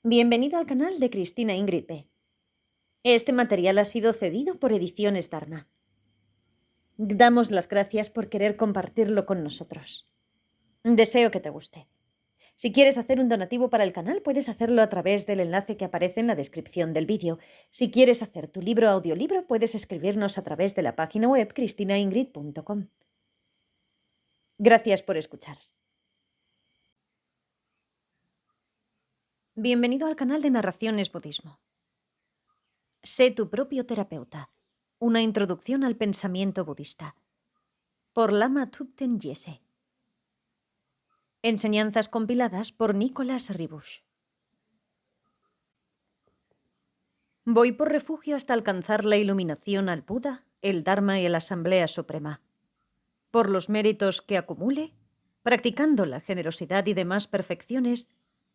Bienvenido al canal de Cristina Ingrid B. Este material ha sido cedido por Ediciones Dharma. Damos las gracias por querer compartirlo con nosotros. Deseo que te guste. Si quieres hacer un donativo para el canal, puedes hacerlo a través del enlace que aparece en la descripción del vídeo. Si quieres hacer tu libro o audiolibro, puedes escribirnos a través de la página web cristinaingrid.com. Gracias por escuchar. Bienvenido al canal de Narraciones Budismo. Sé tu propio terapeuta. Una introducción al pensamiento budista. Por Lama Thubten Yese. Enseñanzas compiladas por Nicholas Ribush. Voy por refugio hasta alcanzar la iluminación al Buda, el Dharma y la Asamblea Suprema. Por los méritos que acumule, practicando la generosidad y demás perfecciones,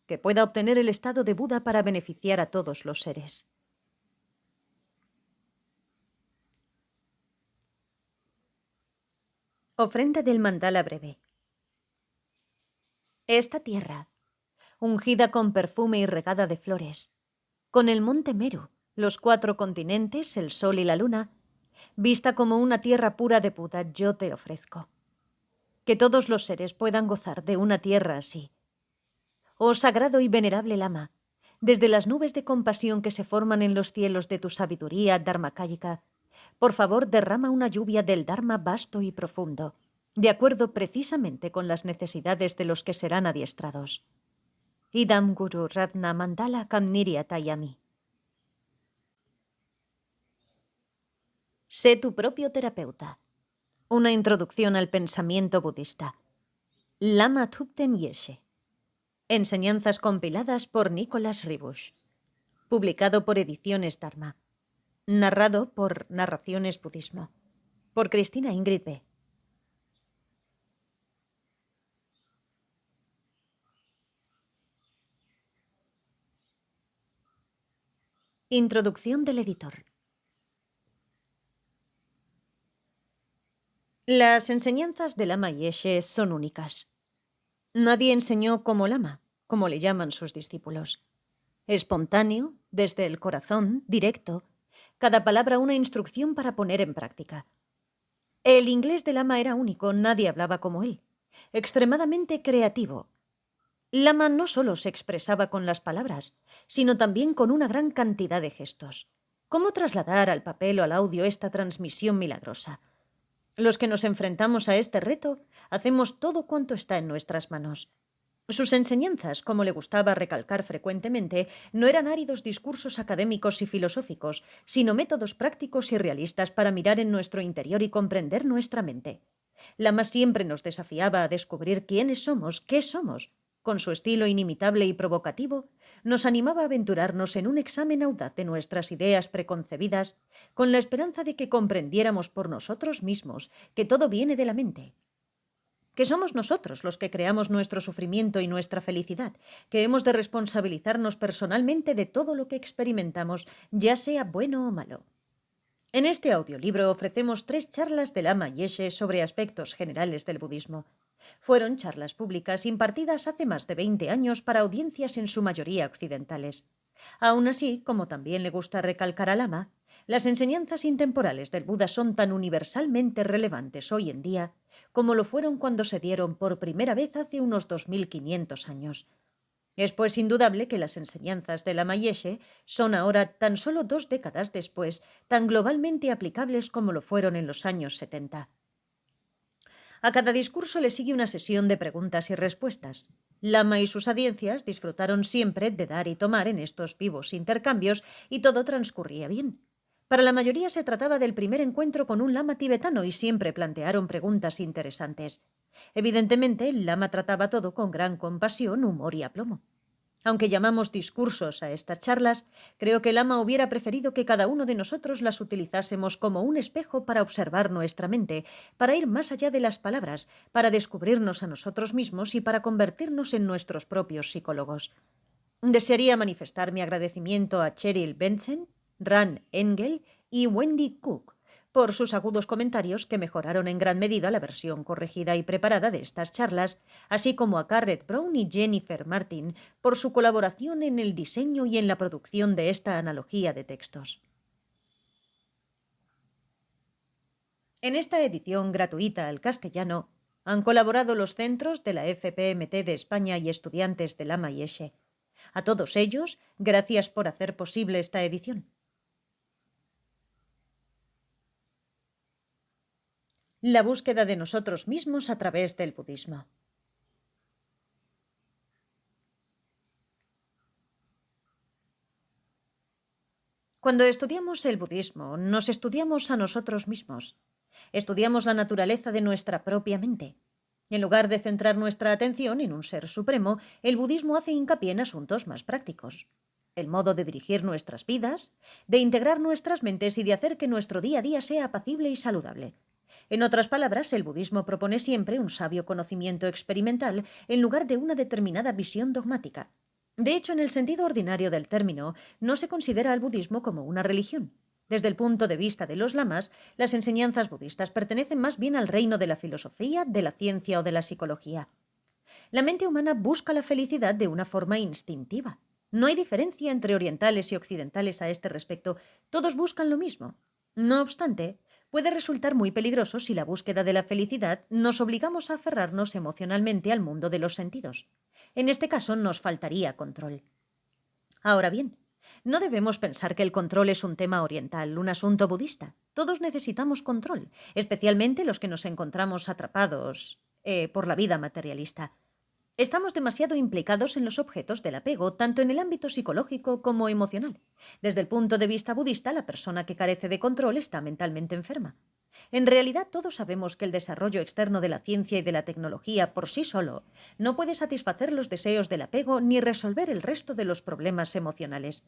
que pueda obtener el estado de Buda para beneficiar a todos los seres. Ofrenda del mandala breve. Esta tierra, ungida con perfume y regada de flores, con el monte Meru, los 4 continentes, el sol y la luna, vista como una tierra pura de Buda, yo te ofrezco. Que todos los seres puedan gozar de una tierra así. Oh sagrado y venerable Lama, desde las nubes de compasión que se forman en los cielos de tu sabiduría dharmakāyika, por favor derrama una lluvia del Dharma vasto y profundo, de acuerdo precisamente con las necesidades de los que serán adiestrados. Idam Guru Ratna Mandala Kamniryatayami. Sé tu propio terapeuta. Una introducción al pensamiento budista. Lama Thubten Yeshe. Enseñanzas compiladas por Nicholas Ribush. Publicado por Ediciones Dharma. Narrado por Narraciones Budismo. Por Cristina Ingrid B. Introducción del editor. Las enseñanzas de Lama Yeshe son únicas. Nadie enseñó como Lama, como le llaman sus discípulos. Espontáneo, desde el corazón, directo, cada palabra una instrucción para poner en práctica. El inglés de Lama era único, nadie hablaba como él. Extremadamente creativo. Lama no solo se expresaba con las palabras, sino también con una gran cantidad de gestos. ¿Cómo trasladar al papel o al audio esta transmisión milagrosa? Los que nos enfrentamos a este reto, hacemos todo cuanto está en nuestras manos. Sus enseñanzas, como le gustaba recalcar frecuentemente, no eran áridos discursos académicos y filosóficos, sino métodos prácticos y realistas para mirar en nuestro interior y comprender nuestra mente. Lama siempre nos desafiaba a descubrir quiénes somos, qué somos. Con su estilo inimitable y provocativo, nos animaba a aventurarnos en un examen audaz de nuestras ideas preconcebidas, con la esperanza de que comprendiéramos por nosotros mismos que todo viene de la mente, que somos nosotros los que creamos nuestro sufrimiento y nuestra felicidad, que hemos de responsabilizarnos personalmente de todo lo que experimentamos, ya sea bueno o malo. En este audiolibro ofrecemos 3 charlas del Lama Yeshe sobre aspectos generales del budismo. Fueron charlas públicas impartidas hace más de 20 años para audiencias en su mayoría occidentales. Aún así, como también le gusta recalcar a Lama, las enseñanzas intemporales del Buda son tan universalmente relevantes hoy en día como lo fueron cuando se dieron por primera vez hace unos 2500 años. Es pues indudable que las enseñanzas de Lama Yeshe son ahora, tan solo 2 décadas después, tan globalmente aplicables como lo fueron en los años 70. A cada discurso le sigue una sesión de preguntas y respuestas. Lama y sus audiencias disfrutaron siempre de dar y tomar en estos vivos intercambios y todo transcurría bien. Para la mayoría se trataba del primer encuentro con un lama tibetano y siempre plantearon preguntas interesantes. Evidentemente, el lama trataba todo con gran compasión, humor y aplomo. Aunque llamamos discursos a estas charlas, creo que Lama hubiera preferido que cada uno de nosotros las utilizásemos como un espejo para observar nuestra mente, para ir más allá de las palabras, para descubrirnos a nosotros mismos y para convertirnos en nuestros propios psicólogos. Desearía manifestar mi agradecimiento a Cheryl Benson, Ran Engel y Wendy Cook por sus agudos comentarios que mejoraron en gran medida la versión corregida y preparada de estas charlas, así como a Garrett Brown y Jennifer Martin por su colaboración en el diseño y en la producción de esta analogía de textos. En esta edición gratuita al castellano han colaborado los centros de la FPMT de España y estudiantes de Lama y Eshe. A todos ellos, gracias por hacer posible esta edición. La búsqueda de nosotros mismos a través del budismo. Cuando estudiamos el budismo, nos estudiamos a nosotros mismos. Estudiamos la naturaleza de nuestra propia mente. En lugar de centrar nuestra atención en un ser supremo, el budismo hace hincapié en asuntos más prácticos. El modo de dirigir nuestras vidas, de integrar nuestras mentes y de hacer que nuestro día a día sea apacible y saludable. En otras palabras, el budismo propone siempre un sabio conocimiento experimental en lugar de una determinada visión dogmática. De hecho, en el sentido ordinario del término, no se considera al budismo como una religión. Desde el punto de vista de los lamas, las enseñanzas budistas pertenecen más bien al reino de la filosofía, de la ciencia o de la psicología. La mente humana busca la felicidad de una forma instintiva. No hay diferencia entre orientales y occidentales a este respecto. Todos buscan lo mismo. No obstante, puede resultar muy peligroso si la búsqueda de la felicidad nos obligamos a aferrarnos emocionalmente al mundo de los sentidos. En este caso nos faltaría control. Ahora bien, no debemos pensar que el control es un tema oriental, un asunto budista. Todos necesitamos control, especialmente los que nos encontramos atrapados por la vida materialista. Estamos demasiado implicados en los objetos del apego, tanto en el ámbito psicológico como emocional. Desde el punto de vista budista, la persona que carece de control está mentalmente enferma. En realidad, todos sabemos que el desarrollo externo de la ciencia y de la tecnología por sí solo no puede satisfacer los deseos del apego ni resolver el resto de los problemas emocionales.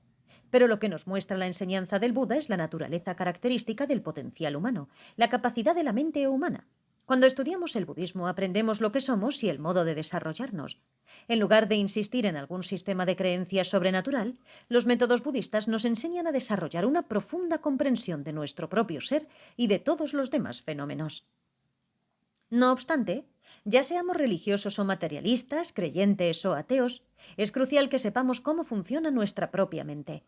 Pero lo que nos muestra la enseñanza del Buda es la naturaleza característica del potencial humano, la capacidad de la mente humana. Cuando estudiamos el budismo aprendemos lo que somos y el modo de desarrollarnos. En lugar de insistir en algún sistema de creencia sobrenatural, los métodos budistas nos enseñan a desarrollar una profunda comprensión de nuestro propio ser y de todos los demás fenómenos. No obstante, ya seamos religiosos o materialistas, creyentes o ateos, es crucial que sepamos cómo funciona nuestra propia mente.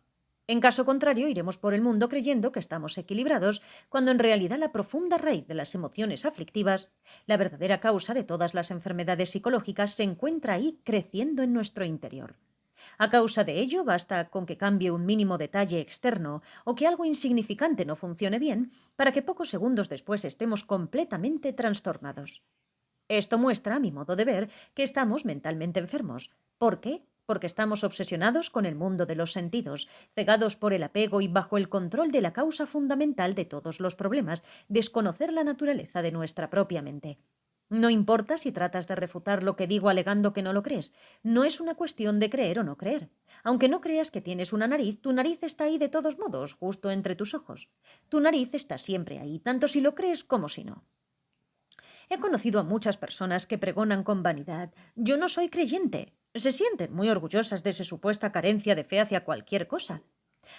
En caso contrario, iremos por el mundo creyendo que estamos equilibrados, cuando en realidad la profunda raíz de las emociones aflictivas, la verdadera causa de todas las enfermedades psicológicas, se encuentra ahí creciendo en nuestro interior. A causa de ello, basta con que cambie un mínimo detalle externo o que algo insignificante no funcione bien para que pocos segundos después estemos completamente trastornados. Esto muestra, a mi modo de ver, que estamos mentalmente enfermos. ¿Por qué? Porque estamos obsesionados con el mundo de los sentidos, cegados por el apego y bajo el control de la causa fundamental de todos los problemas, desconocer la naturaleza de nuestra propia mente. No importa si tratas de refutar lo que digo alegando que no lo crees. No es una cuestión de creer o no creer. Aunque no creas que tienes una nariz, tu nariz está ahí de todos modos, justo entre tus ojos. Tu nariz está siempre ahí, tanto si lo crees como si no. He conocido a muchas personas que pregonan con vanidad: yo no soy creyente. Se sienten muy orgullosas de su supuesta carencia de fe hacia cualquier cosa.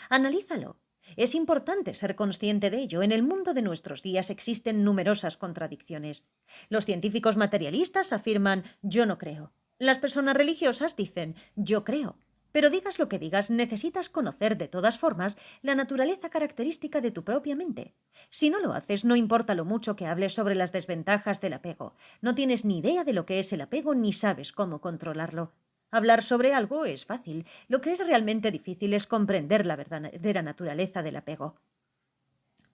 Analízalo. Es importante ser consciente de ello. En el mundo de nuestros días existen numerosas contradicciones. Los científicos materialistas afirman: yo no creo. Las personas religiosas dicen: yo creo. Pero digas lo que digas, necesitas conocer de todas formas la naturaleza característica de tu propia mente. Si no lo haces, no importa lo mucho que hables sobre las desventajas del apego. No tienes ni idea de lo que es el apego ni sabes cómo controlarlo. Hablar sobre algo es fácil. Lo que es realmente difícil es comprender la verdadera naturaleza del apego.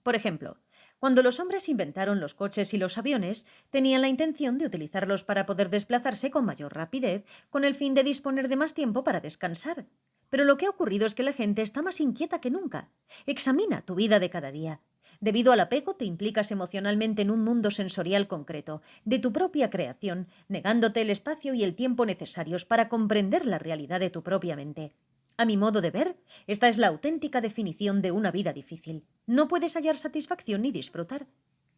Por ejemplo, cuando los hombres inventaron los coches y los aviones, tenían la intención de utilizarlos para poder desplazarse con mayor rapidez, con el fin de disponer de más tiempo para descansar. Pero lo que ha ocurrido es que la gente está más inquieta que nunca. Examina tu vida de cada día. Debido al apego, te implicas emocionalmente en un mundo sensorial concreto, de tu propia creación, negándote el espacio y el tiempo necesarios para comprender la realidad de tu propia mente. A mi modo de ver, esta es la auténtica definición de una vida difícil. No puedes hallar satisfacción ni disfrutar.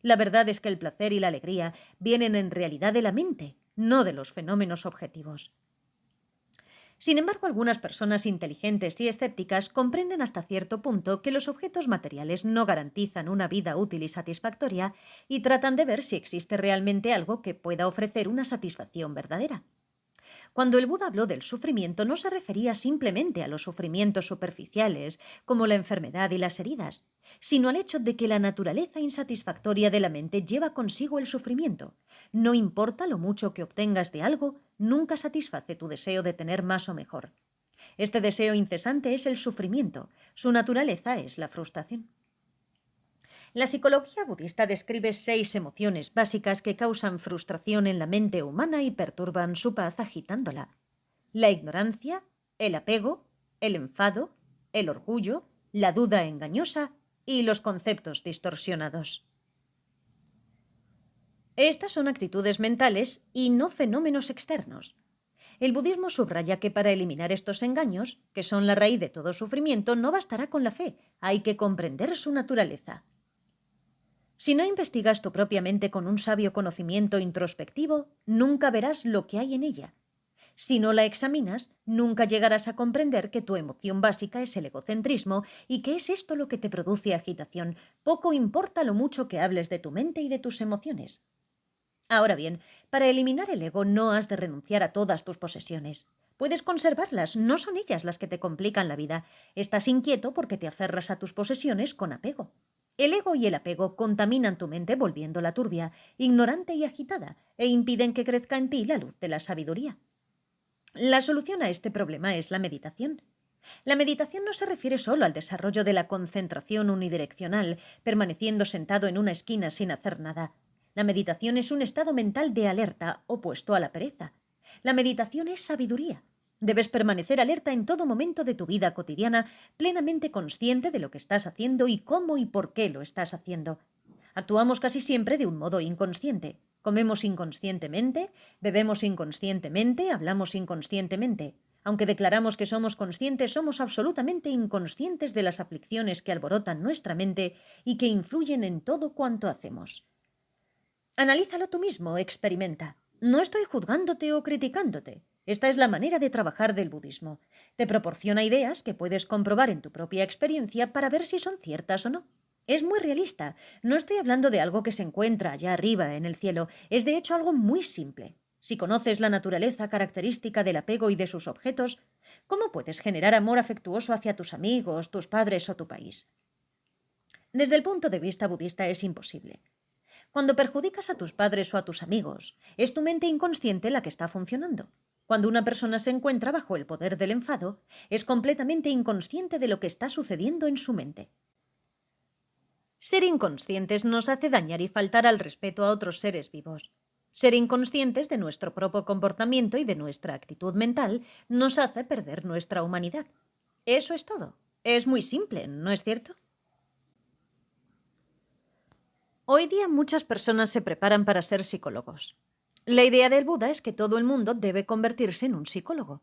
La verdad es que el placer y la alegría vienen en realidad de la mente, no de los fenómenos objetivos. Sin embargo, algunas personas inteligentes y escépticas comprenden hasta cierto punto que los objetos materiales no garantizan una vida útil y satisfactoria y tratan de ver si existe realmente algo que pueda ofrecer una satisfacción verdadera. Cuando el Buda habló del sufrimiento no se refería simplemente a los sufrimientos superficiales, como la enfermedad y las heridas, sino al hecho de que la naturaleza insatisfactoria de la mente lleva consigo el sufrimiento. No importa lo mucho que obtengas de algo, nunca satisface tu deseo de tener más o mejor. Este deseo incesante es el sufrimiento, su naturaleza es la frustración. La psicología budista describe 6 emociones básicas que causan frustración en la mente humana y perturban su paz agitándola: la ignorancia, el apego, el enfado, el orgullo, la duda engañosa y los conceptos distorsionados. Estas son actitudes mentales y no fenómenos externos. El budismo subraya que para eliminar estos engaños, que son la raíz de todo sufrimiento, no bastará con la fe, hay que comprender su naturaleza. Si no investigas tu propia mente con un sabio conocimiento introspectivo, nunca verás lo que hay en ella. Si no la examinas, nunca llegarás a comprender que tu emoción básica es el egocentrismo y que es esto lo que te produce agitación. Poco importa lo mucho que hables de tu mente y de tus emociones. Ahora bien, para eliminar el ego no has de renunciar a todas tus posesiones. Puedes conservarlas, no son ellas las que te complican la vida. Estás inquieto porque te aferras a tus posesiones con apego. El ego y el apego contaminan tu mente volviéndola turbia, ignorante y agitada, e impiden que crezca en ti la luz de la sabiduría. La solución a este problema es la meditación. La meditación no se refiere solo al desarrollo de la concentración unidireccional, permaneciendo sentado en una esquina sin hacer nada. La meditación es un estado mental de alerta opuesto a la pereza. La meditación es sabiduría. Debes permanecer alerta en todo momento de tu vida cotidiana, plenamente consciente de lo que estás haciendo y cómo y por qué lo estás haciendo. Actuamos casi siempre de un modo inconsciente. Comemos inconscientemente, bebemos inconscientemente, hablamos inconscientemente. Aunque declaramos que somos conscientes, somos absolutamente inconscientes de las aflicciones que alborotan nuestra mente y que influyen en todo cuanto hacemos. Analízalo tú mismo, experimenta. No estoy juzgándote o criticándote. Esta es la manera de trabajar del budismo. Te proporciona ideas que puedes comprobar en tu propia experiencia para ver si son ciertas o no. Es muy realista. No estoy hablando de algo que se encuentra allá arriba, en el cielo. Es de hecho algo muy simple. Si conoces la naturaleza característica del apego y de sus objetos, ¿cómo puedes generar amor afectuoso hacia tus amigos, tus padres o tu país? Desde el punto de vista budista es imposible. Cuando perjudicas a tus padres o a tus amigos, es tu mente inconsciente la que está funcionando. Cuando una persona se encuentra bajo el poder del enfado, es completamente inconsciente de lo que está sucediendo en su mente. Ser inconscientes nos hace dañar y faltar al respeto a otros seres vivos. Ser inconscientes de nuestro propio comportamiento y de nuestra actitud mental nos hace perder nuestra humanidad. Eso es todo. Es muy simple, ¿no es cierto? Hoy día muchas personas se preparan para ser psicólogos. La idea del Buda es que todo el mundo debe convertirse en un psicólogo.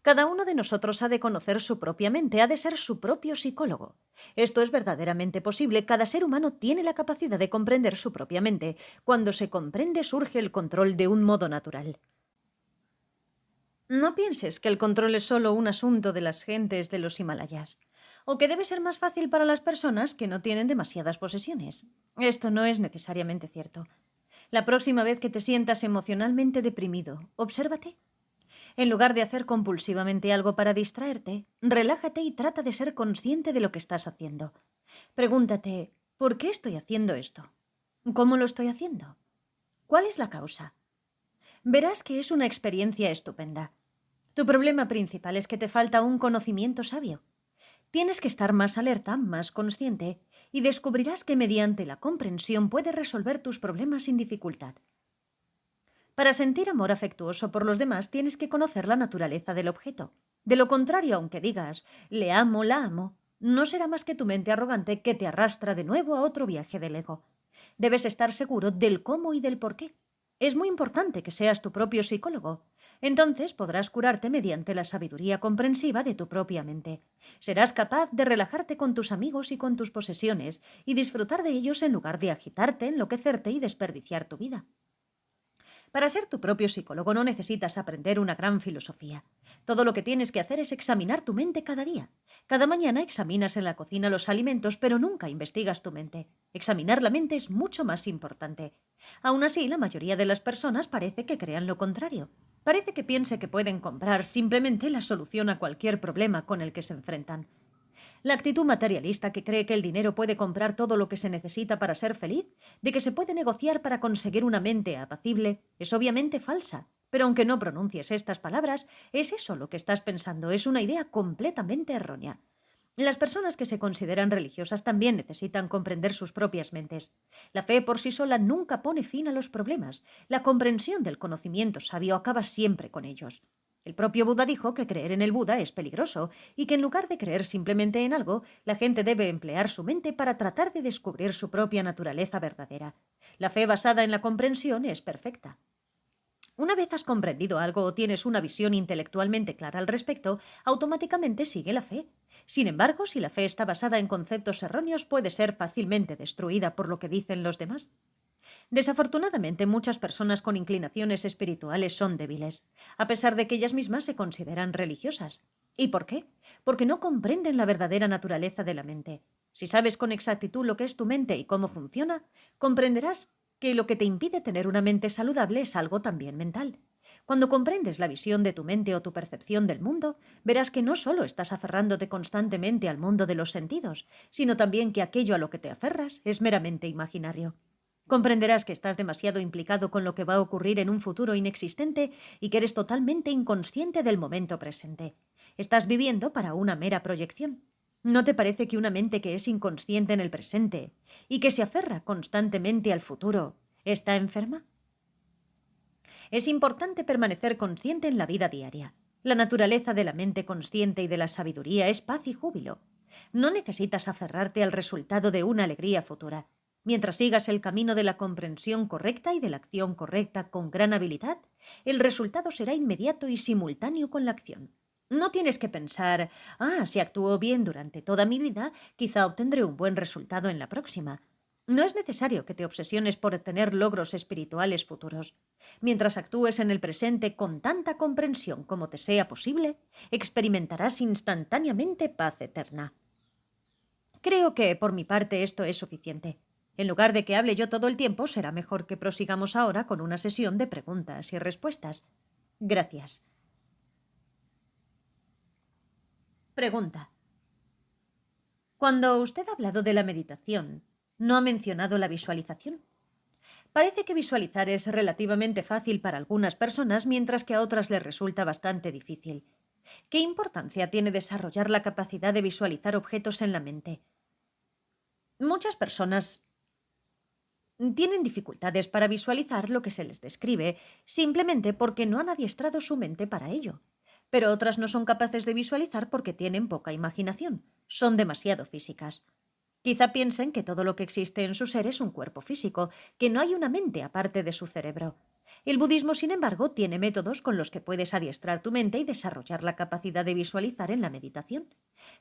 Cada uno de nosotros ha de conocer su propia mente, ha de ser su propio psicólogo. Esto es verdaderamente posible. Cada ser humano tiene la capacidad de comprender su propia mente. Cuando se comprende surge el control de un modo natural. No pienses que el control es solo un asunto de las gentes de los Himalayas, o que debe ser más fácil para las personas que no tienen demasiadas posesiones. Esto no es necesariamente cierto. La próxima vez que te sientas emocionalmente deprimido, obsérvate. En lugar de hacer compulsivamente algo para distraerte, relájate y trata de ser consciente de lo que estás haciendo. Pregúntate, ¿por qué estoy haciendo esto? ¿Cómo lo estoy haciendo? ¿Cuál es la causa? Verás que es una experiencia estupenda. Tu problema principal es que te falta un conocimiento sabio. Tienes que estar más alerta, más consciente, y descubrirás que mediante la comprensión puedes resolver tus problemas sin dificultad. Para sentir amor afectuoso por los demás tienes que conocer la naturaleza del objeto. De lo contrario, aunque digas, le amo, la amo, no será más que tu mente arrogante que te arrastra de nuevo a otro viaje del ego. Debes estar seguro del cómo y del por qué. Es muy importante que seas tu propio psicólogo. Entonces podrás curarte mediante la sabiduría comprensiva de tu propia mente. Serás capaz de relajarte con tus amigos y con tus posesiones y disfrutar de ellos en lugar de agitarte, enloquecerte y desperdiciar tu vida. Para ser tu propio psicólogo no necesitas aprender una gran filosofía. Todo lo que tienes que hacer es examinar tu mente cada día. Cada mañana examinas en la cocina los alimentos, pero nunca investigas tu mente. Examinar la mente es mucho más importante. Aún así, la mayoría de las personas parece que crean lo contrario. Parece que piense que pueden comprar simplemente la solución a cualquier problema con el que se enfrentan. La actitud materialista que cree que el dinero puede comprar todo lo que se necesita para ser feliz, de que se puede negociar para conseguir una mente apacible, es obviamente falsa. Pero aunque no pronuncies estas palabras, es eso lo que estás pensando, es una idea completamente errónea. Las personas que se consideran religiosas también necesitan comprender sus propias mentes. La fe por sí sola nunca pone fin a los problemas. La comprensión del conocimiento sabio acaba siempre con ellos. El propio Buda dijo que creer en el Buda es peligroso y que en lugar de creer simplemente en algo, la gente debe emplear su mente para tratar de descubrir su propia naturaleza verdadera. La fe basada en la comprensión es perfecta. Una vez has comprendido algo o tienes una visión intelectualmente clara al respecto, automáticamente sigue la fe. Sin embargo, si la fe está basada en conceptos erróneos, puede ser fácilmente destruida por lo que dicen los demás. Desafortunadamente, muchas personas con inclinaciones espirituales son débiles, a pesar de que ellas mismas se consideran religiosas. ¿Y por qué? Porque no comprenden la verdadera naturaleza de la mente. Si sabes con exactitud lo que es tu mente y cómo funciona, comprenderás que lo que te impide tener una mente saludable es algo también mental. Cuando comprendes la visión de tu mente o tu percepción del mundo, verás que no solo estás aferrándote constantemente al mundo de los sentidos, sino también que aquello a lo que te aferras es meramente imaginario. Comprenderás que estás demasiado implicado con lo que va a ocurrir en un futuro inexistente y que eres totalmente inconsciente del momento presente. Estás viviendo para una mera proyección. ¿No te parece que una mente que es inconsciente en el presente y que se aferra constantemente al futuro está enferma? Es importante permanecer consciente en la vida diaria. La naturaleza de la mente consciente y de la sabiduría es paz y júbilo. No necesitas aferrarte al resultado de una alegría futura. Mientras sigas el camino de la comprensión correcta y de la acción correcta con gran habilidad, el resultado será inmediato y simultáneo con la acción. No tienes que pensar, si actúo bien durante toda mi vida, quizá obtendré un buen resultado en la próxima. No es necesario que te obsesiones por obtener logros espirituales futuros. Mientras actúes en el presente con tanta comprensión como te sea posible, experimentarás instantáneamente paz eterna. Creo que, por mi parte, esto es suficiente. En lugar de que hable yo todo el tiempo, será mejor que prosigamos ahora con una sesión de preguntas y respuestas. Gracias. Pregunta. Cuando usted ha hablado de la meditación, ¿no ha mencionado la visualización? Parece que visualizar es relativamente fácil para algunas personas, mientras que a otras les resulta bastante difícil. ¿Qué importancia tiene desarrollar la capacidad de visualizar objetos en la mente? Muchas personas tienen dificultades para visualizar lo que se les describe, simplemente porque no han adiestrado su mente para ello. Pero otras no son capaces de visualizar porque tienen poca imaginación, son demasiado físicas. Quizá piensen que todo lo que existe en su ser es un cuerpo físico, que no hay una mente aparte de su cerebro. El budismo, sin embargo, tiene métodos con los que puedes adiestrar tu mente y desarrollar la capacidad de visualizar en la meditación.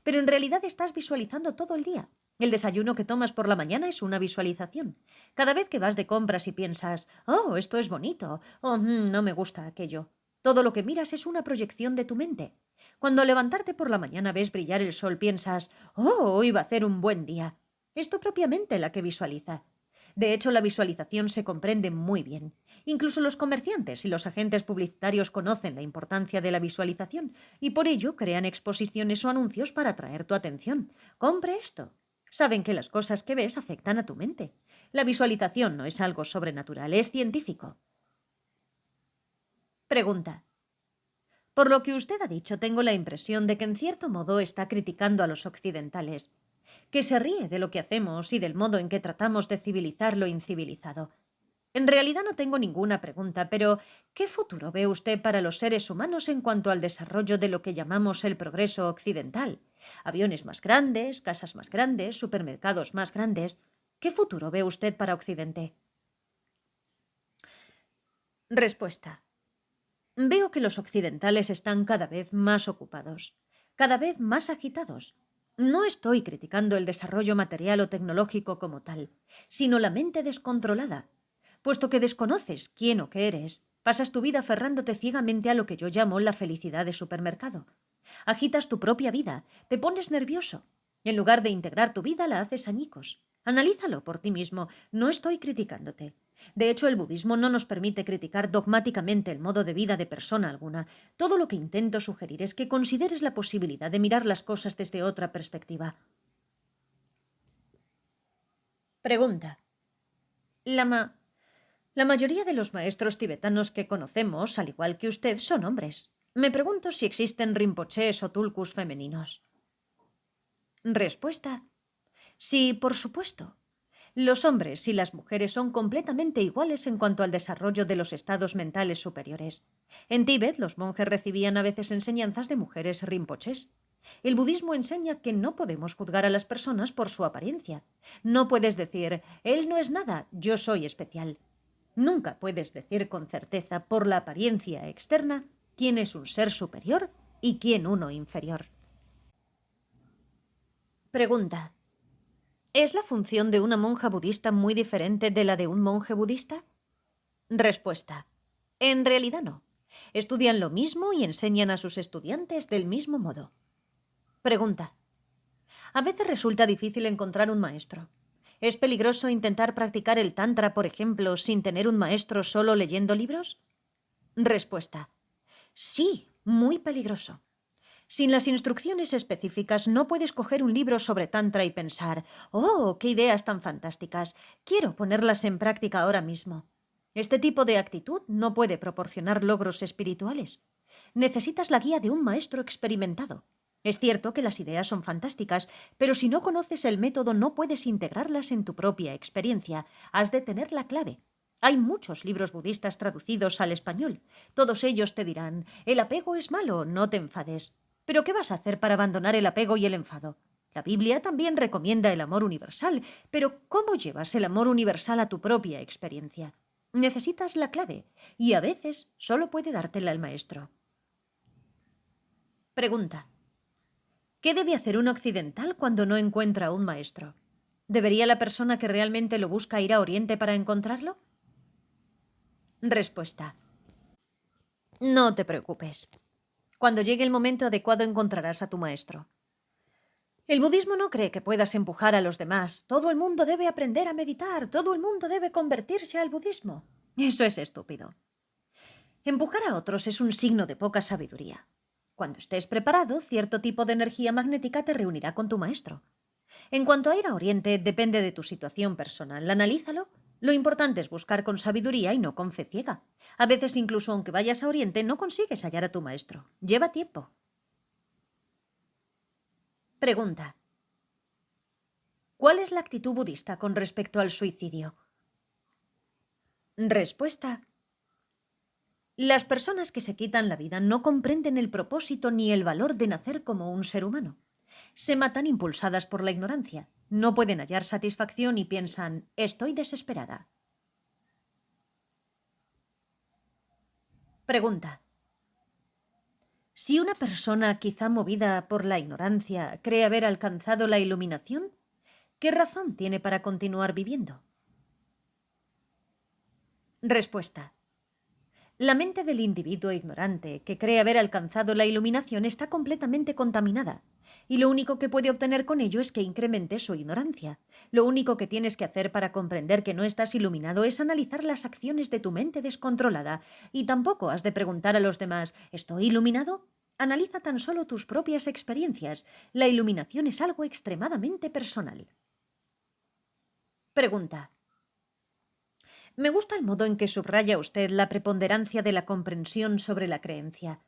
Pero en realidad estás visualizando todo el día. El desayuno que tomas por la mañana es una visualización. Cada vez que vas de compras y piensas, oh, esto es bonito, o no me gusta aquello. Todo lo que miras es una proyección de tu mente. Cuando al levantarte por la mañana ves brillar el sol, piensas, oh, hoy va a ser un buen día. Es tu propia mente la que visualiza. De hecho, la visualización se comprende muy bien. Incluso los comerciantes y los agentes publicitarios conocen la importancia de la visualización y por ello crean exposiciones o anuncios para atraer tu atención. Compre esto. Saben que las cosas que ves afectan a tu mente. La visualización no es algo sobrenatural, es científico. Pregunta. Por lo que usted ha dicho, tengo la impresión de que en cierto modo está criticando a los occidentales, que se ríe de lo que hacemos y del modo en que tratamos de civilizar lo incivilizado. En realidad no tengo ninguna pregunta, pero ¿qué futuro ve usted para los seres humanos en cuanto al desarrollo de lo que llamamos el progreso occidental? Aviones más grandes, casas más grandes, supermercados más grandes. ¿Qué futuro ve usted para Occidente? Respuesta. Veo que los occidentales están cada vez más ocupados, cada vez más agitados. No estoy criticando el desarrollo material o tecnológico como tal, sino la mente descontrolada. Puesto que desconoces quién o qué eres, pasas tu vida aferrándote ciegamente a lo que yo llamo la felicidad de supermercado. Agitas tu propia vida, te pones nervioso. En lugar de integrar tu vida, la haces añicos. Analízalo por ti mismo, no estoy criticándote. De hecho, el budismo no nos permite criticar dogmáticamente el modo de vida de persona alguna. Todo lo que intento sugerir es que consideres la posibilidad de mirar las cosas desde otra perspectiva. Pregunta. Lama, la mayoría de los maestros tibetanos que conocemos, al igual que usted, son hombres. Me pregunto si existen rinpochés o tulkus femeninos. Respuesta. Sí, por supuesto. Los hombres y las mujeres son completamente iguales en cuanto al desarrollo de los estados mentales superiores. En Tíbet, los monjes recibían a veces enseñanzas de mujeres rinpochés. El budismo enseña que no podemos juzgar a las personas por su apariencia. No puedes decir, él no es nada, yo soy especial. Nunca puedes decir con certeza por la apariencia externa quién es un ser superior y quién uno inferior. Pregunta. ¿Es la función de una monja budista muy diferente de la de un monje budista? Respuesta. En realidad no. Estudian lo mismo y enseñan a sus estudiantes del mismo modo. Pregunta. A veces resulta difícil encontrar un maestro. ¿Es peligroso intentar practicar el tantra, por ejemplo, sin tener un maestro solo leyendo libros? Respuesta. Sí, muy peligroso. Sin las instrucciones específicas no puedes coger un libro sobre tantra y pensar, ¡oh, qué ideas tan fantásticas! Quiero ponerlas en práctica ahora mismo. Este tipo de actitud no puede proporcionar logros espirituales. Necesitas la guía de un maestro experimentado. Es cierto que las ideas son fantásticas, pero si no conoces el método no puedes integrarlas en tu propia experiencia. Has de tener la clave. Hay muchos libros budistas traducidos al español. Todos ellos te dirán, el apego es malo, no te enfades. ¿Pero qué vas a hacer para abandonar el apego y el enfado? La Biblia también recomienda el amor universal, pero ¿cómo llevas el amor universal a tu propia experiencia? Necesitas la clave, y a veces solo puede dártela el maestro. Pregunta. ¿Qué debe hacer un occidental cuando no encuentra un maestro? ¿Debería la persona que realmente lo busca ir a Oriente para encontrarlo? Respuesta. No te preocupes. Cuando llegue el momento adecuado encontrarás a tu maestro. El budismo no cree que puedas empujar a los demás. Todo el mundo debe aprender a meditar. Todo el mundo debe convertirse al budismo. Eso es estúpido. Empujar a otros es un signo de poca sabiduría. Cuando estés preparado, cierto tipo de energía magnética te reunirá con tu maestro. En cuanto a ir a Oriente, depende de tu situación personal. Analízalo. Lo importante es buscar con sabiduría y no con fe ciega. A veces, incluso aunque vayas a Oriente, no consigues hallar a tu maestro. Lleva tiempo. Pregunta. ¿Cuál es la actitud budista con respecto al suicidio? Respuesta. Las personas que se quitan la vida no comprenden el propósito ni el valor de nacer como un ser humano. Se matan impulsadas por la ignorancia. No pueden hallar satisfacción y piensan, estoy desesperada. Pregunta. Si una persona, quizá movida por la ignorancia, cree haber alcanzado la iluminación, ¿qué razón tiene para continuar viviendo? Respuesta. La mente del individuo ignorante que cree haber alcanzado la iluminación está completamente contaminada, y lo único que puede obtener con ello es que incremente su ignorancia. Lo único que tienes que hacer para comprender que no estás iluminado es analizar las acciones de tu mente descontrolada, y tampoco has de preguntar a los demás, ¿estoy iluminado? Analiza tan solo tus propias experiencias. La iluminación es algo extremadamente personal. Pregunta. Me gusta el modo en que subraya usted la preponderancia de la comprensión sobre la creencia,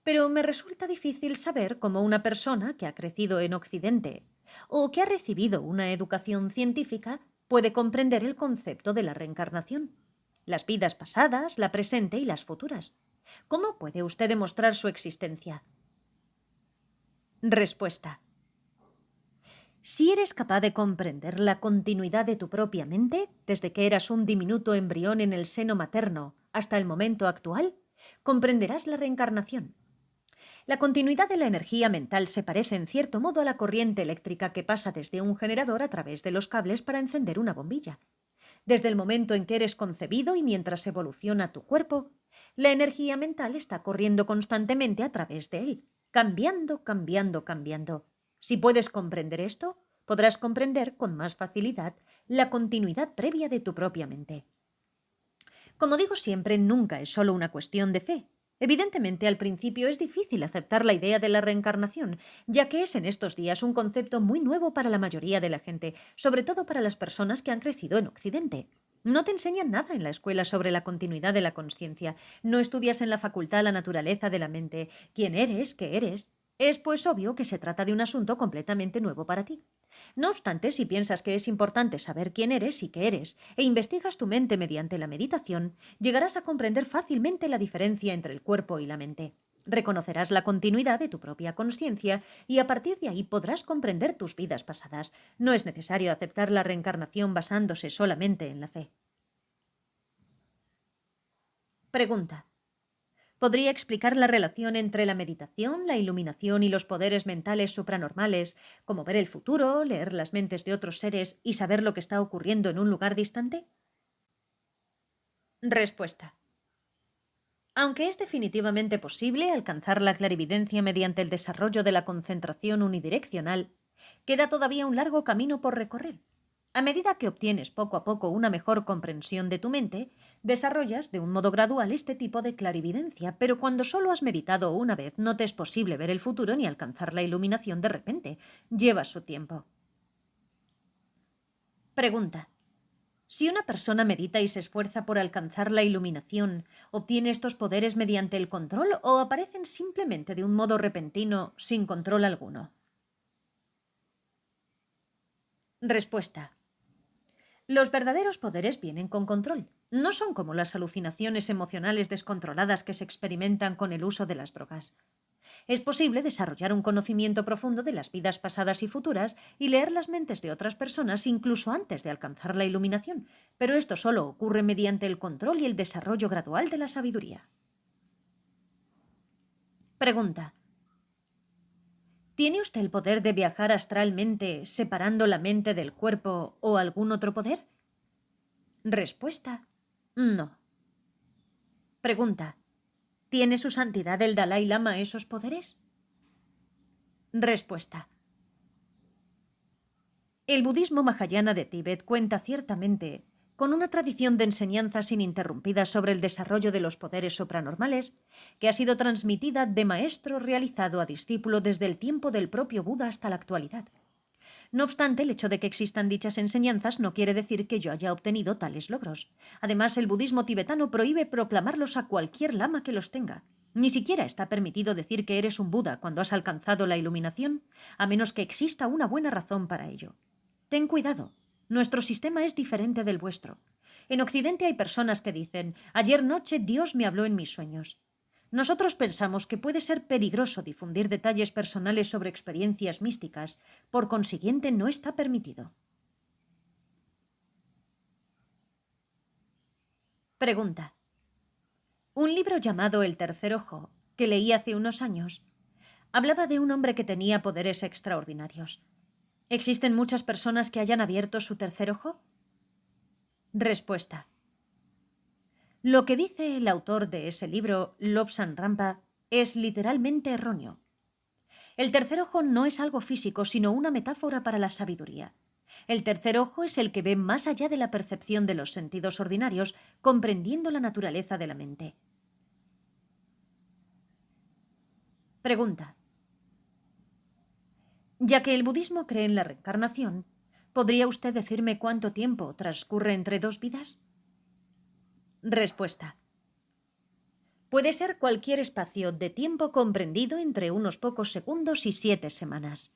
pero me resulta difícil saber cómo una persona que ha crecido en Occidente o que ha recibido una educación científica puede comprender el concepto de la reencarnación, las vidas pasadas, la presente y las futuras. ¿Cómo puede usted demostrar su existencia? Respuesta. Si eres capaz de comprender la continuidad de tu propia mente, desde que eras un diminuto embrión en el seno materno hasta el momento actual, comprenderás la reencarnación. La continuidad de la energía mental se parece en cierto modo a la corriente eléctrica que pasa desde un generador a través de los cables para encender una bombilla. Desde el momento en que eres concebido y mientras evoluciona tu cuerpo, la energía mental está corriendo constantemente a través de él, cambiando, cambiando, cambiando. Si puedes comprender esto, podrás comprender con más facilidad la continuidad previa de tu propia mente. Como digo siempre, nunca es solo una cuestión de fe. Evidentemente, al principio es difícil aceptar la idea de la reencarnación, ya que es en estos días un concepto muy nuevo para la mayoría de la gente, sobre todo para las personas que han crecido en Occidente. No te enseñan nada en la escuela sobre la continuidad de la consciencia, no estudias en la facultad la naturaleza de la mente, quién eres, qué eres. Es pues obvio que se trata de un asunto completamente nuevo para ti. No obstante, si piensas que es importante saber quién eres y qué eres, e investigas tu mente mediante la meditación, llegarás a comprender fácilmente la diferencia entre el cuerpo y la mente. Reconocerás la continuidad de tu propia consciencia y a partir de ahí podrás comprender tus vidas pasadas. No es necesario aceptar la reencarnación basándose solamente en la fe. Pregunta. ¿Podría explicar la relación entre la meditación, la iluminación y los poderes mentales supranormales, como ver el futuro, leer las mentes de otros seres y saber lo que está ocurriendo en un lugar distante? Respuesta. Aunque es definitivamente posible alcanzar la clarividencia mediante el desarrollo de la concentración unidireccional, queda todavía un largo camino por recorrer. A medida que obtienes poco a poco una mejor comprensión de tu mente, desarrollas de un modo gradual este tipo de clarividencia, pero cuando solo has meditado una vez no te es posible ver el futuro ni alcanzar la iluminación de repente. Lleva su tiempo. Pregunta. Si una persona medita y se esfuerza por alcanzar la iluminación, ¿obtiene estos poderes mediante el control o aparecen simplemente de un modo repentino, sin control alguno? Respuesta. Los verdaderos poderes vienen con control. No son como las alucinaciones emocionales descontroladas que se experimentan con el uso de las drogas. Es posible desarrollar un conocimiento profundo de las vidas pasadas y futuras y leer las mentes de otras personas incluso antes de alcanzar la iluminación, pero esto solo ocurre mediante el control y el desarrollo gradual de la sabiduría. Pregunta. ¿Tiene usted el poder de viajar astralmente separando la mente del cuerpo o algún otro poder? Respuesta. No. Pregunta. ¿Tiene su santidad el Dalai Lama esos poderes? Respuesta. El budismo mahayana de Tíbet cuenta ciertamente con una tradición de enseñanzas ininterrumpidas sobre el desarrollo de los poderes supranormales que ha sido transmitida de maestro realizado a discípulo desde el tiempo del propio Buda hasta la actualidad. No obstante, el hecho de que existan dichas enseñanzas no quiere decir que yo haya obtenido tales logros. Además, el budismo tibetano prohíbe proclamarlos a cualquier lama que los tenga. Ni siquiera está permitido decir que eres un Buda cuando has alcanzado la iluminación, a menos que exista una buena razón para ello. Ten cuidado. Nuestro sistema es diferente del vuestro. En Occidente hay personas que dicen, ayer noche Dios me habló en mis sueños. Nosotros pensamos que puede ser peligroso difundir detalles personales sobre experiencias místicas, por consiguiente no está permitido. Pregunta. Un libro llamado El tercer ojo, que leí hace unos años, hablaba de un hombre que tenía poderes extraordinarios. ¿Existen muchas personas que hayan abierto su tercer ojo? Respuesta. Lo que dice el autor de ese libro, Lobsang Rampa, es literalmente erróneo. El tercer ojo no es algo físico, sino una metáfora para la sabiduría. El tercer ojo es el que ve más allá de la percepción de los sentidos ordinarios, comprendiendo la naturaleza de la mente. Pregunta. Ya que el budismo cree en la reencarnación, ¿podría usted decirme cuánto tiempo transcurre entre dos vidas? Respuesta. Puede ser cualquier espacio de tiempo comprendido entre unos pocos segundos y 7 semanas.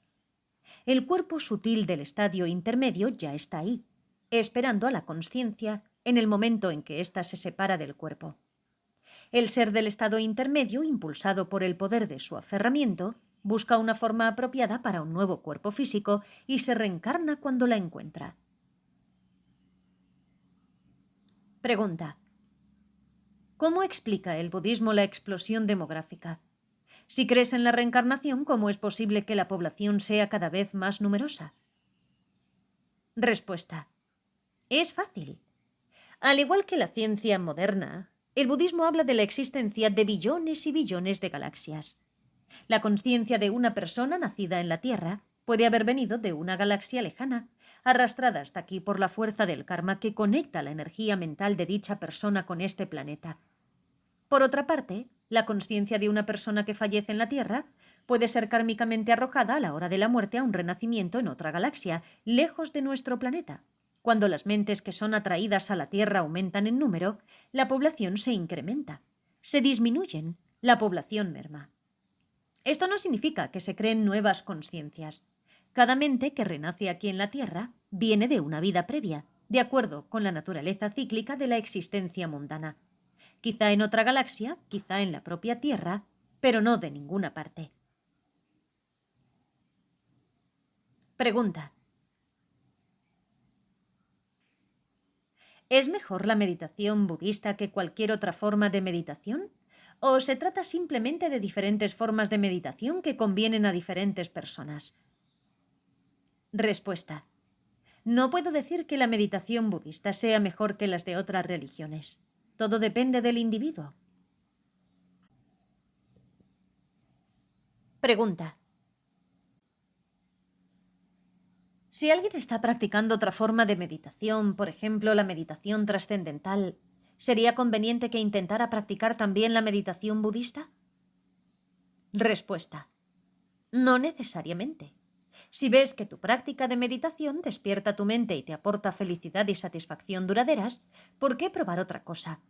El cuerpo sutil del estadio intermedio ya está ahí, esperando a la consciencia en el momento en que ésta se separa del cuerpo. El ser del estado intermedio, impulsado por el poder de su aferramiento, busca una forma apropiada para un nuevo cuerpo físico y se reencarna cuando la encuentra. Pregunta. ¿Cómo explica el budismo la explosión demográfica? Si crees en la reencarnación, ¿cómo es posible que la población sea cada vez más numerosa? Respuesta. Es fácil. Al igual que la ciencia moderna, el budismo habla de la existencia de billones y billones de galaxias. La conciencia de una persona nacida en la Tierra puede haber venido de una galaxia lejana, arrastrada hasta aquí por la fuerza del karma que conecta la energía mental de dicha persona con este planeta. Por otra parte, la conciencia de una persona que fallece en la Tierra puede ser kármicamente arrojada a la hora de la muerte a un renacimiento en otra galaxia, lejos de nuestro planeta. Cuando las mentes que son atraídas a la Tierra aumentan en número, la población se incrementa. Se disminuyen, la población merma. Esto no significa que se creen nuevas conciencias. Cada mente que renace aquí en la Tierra viene de una vida previa, de acuerdo con la naturaleza cíclica de la existencia mundana. Quizá en otra galaxia, quizá en la propia Tierra, pero no de ninguna parte. Pregunta. ¿Es mejor la meditación budista que cualquier otra forma de meditación? ¿O se trata simplemente de diferentes formas de meditación que convienen a diferentes personas? Respuesta. No puedo decir que la meditación budista sea mejor que las de otras religiones. Todo depende del individuo. Pregunta. Si alguien está practicando otra forma de meditación, por ejemplo, la meditación trascendental, ¿sería conveniente que intentara practicar también la meditación budista? Respuesta. No necesariamente. Si ves que tu práctica de meditación despierta tu mente y te aporta felicidad y satisfacción duraderas, ¿por qué probar otra cosa?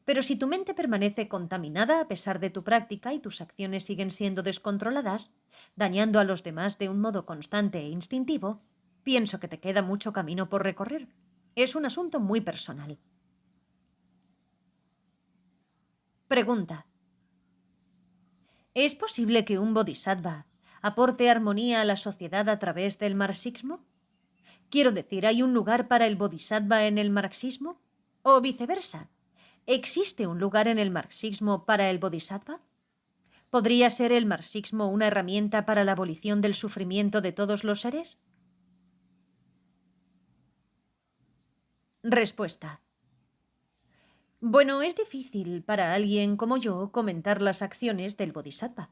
Pero si tu mente permanece contaminada a pesar de tu práctica y tus acciones siguen siendo descontroladas, dañando a los demás de un modo constante e instintivo, pienso que te queda mucho camino por recorrer. Es un asunto muy personal. Pregunta. ¿Es posible que un bodhisattva aporte armonía a la sociedad a través del marxismo? Quiero decir, ¿hay un lugar para el bodhisattva en el marxismo? ¿O viceversa? ¿Existe un lugar en el marxismo para el bodhisattva? ¿Podría ser el marxismo una herramienta para la abolición del sufrimiento de todos los seres? Respuesta. Bueno, es difícil para alguien como yo comentar las acciones del bodhisattva.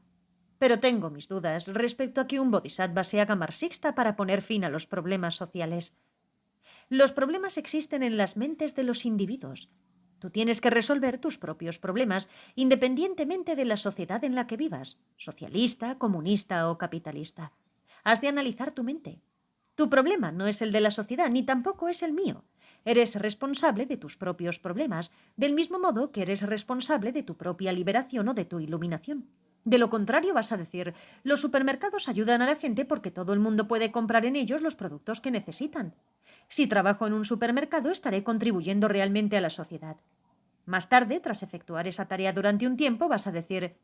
Pero tengo mis dudas respecto a que un bodhisattva se haga marxista para poner fin a los problemas sociales. Los problemas existen en las mentes de los individuos. Tú tienes que resolver tus propios problemas, independientemente de la sociedad en la que vivas, socialista, comunista o capitalista. Has de analizar tu mente. Tu problema no es el de la sociedad, ni tampoco es el mío. Eres responsable de tus propios problemas, del mismo modo que eres responsable de tu propia liberación o de tu iluminación. De lo contrario, vas a decir, los supermercados ayudan a la gente porque todo el mundo puede comprar en ellos los productos que necesitan. Si trabajo en un supermercado, estaré contribuyendo realmente a la sociedad. Más tarde, tras efectuar esa tarea durante un tiempo, vas a decir,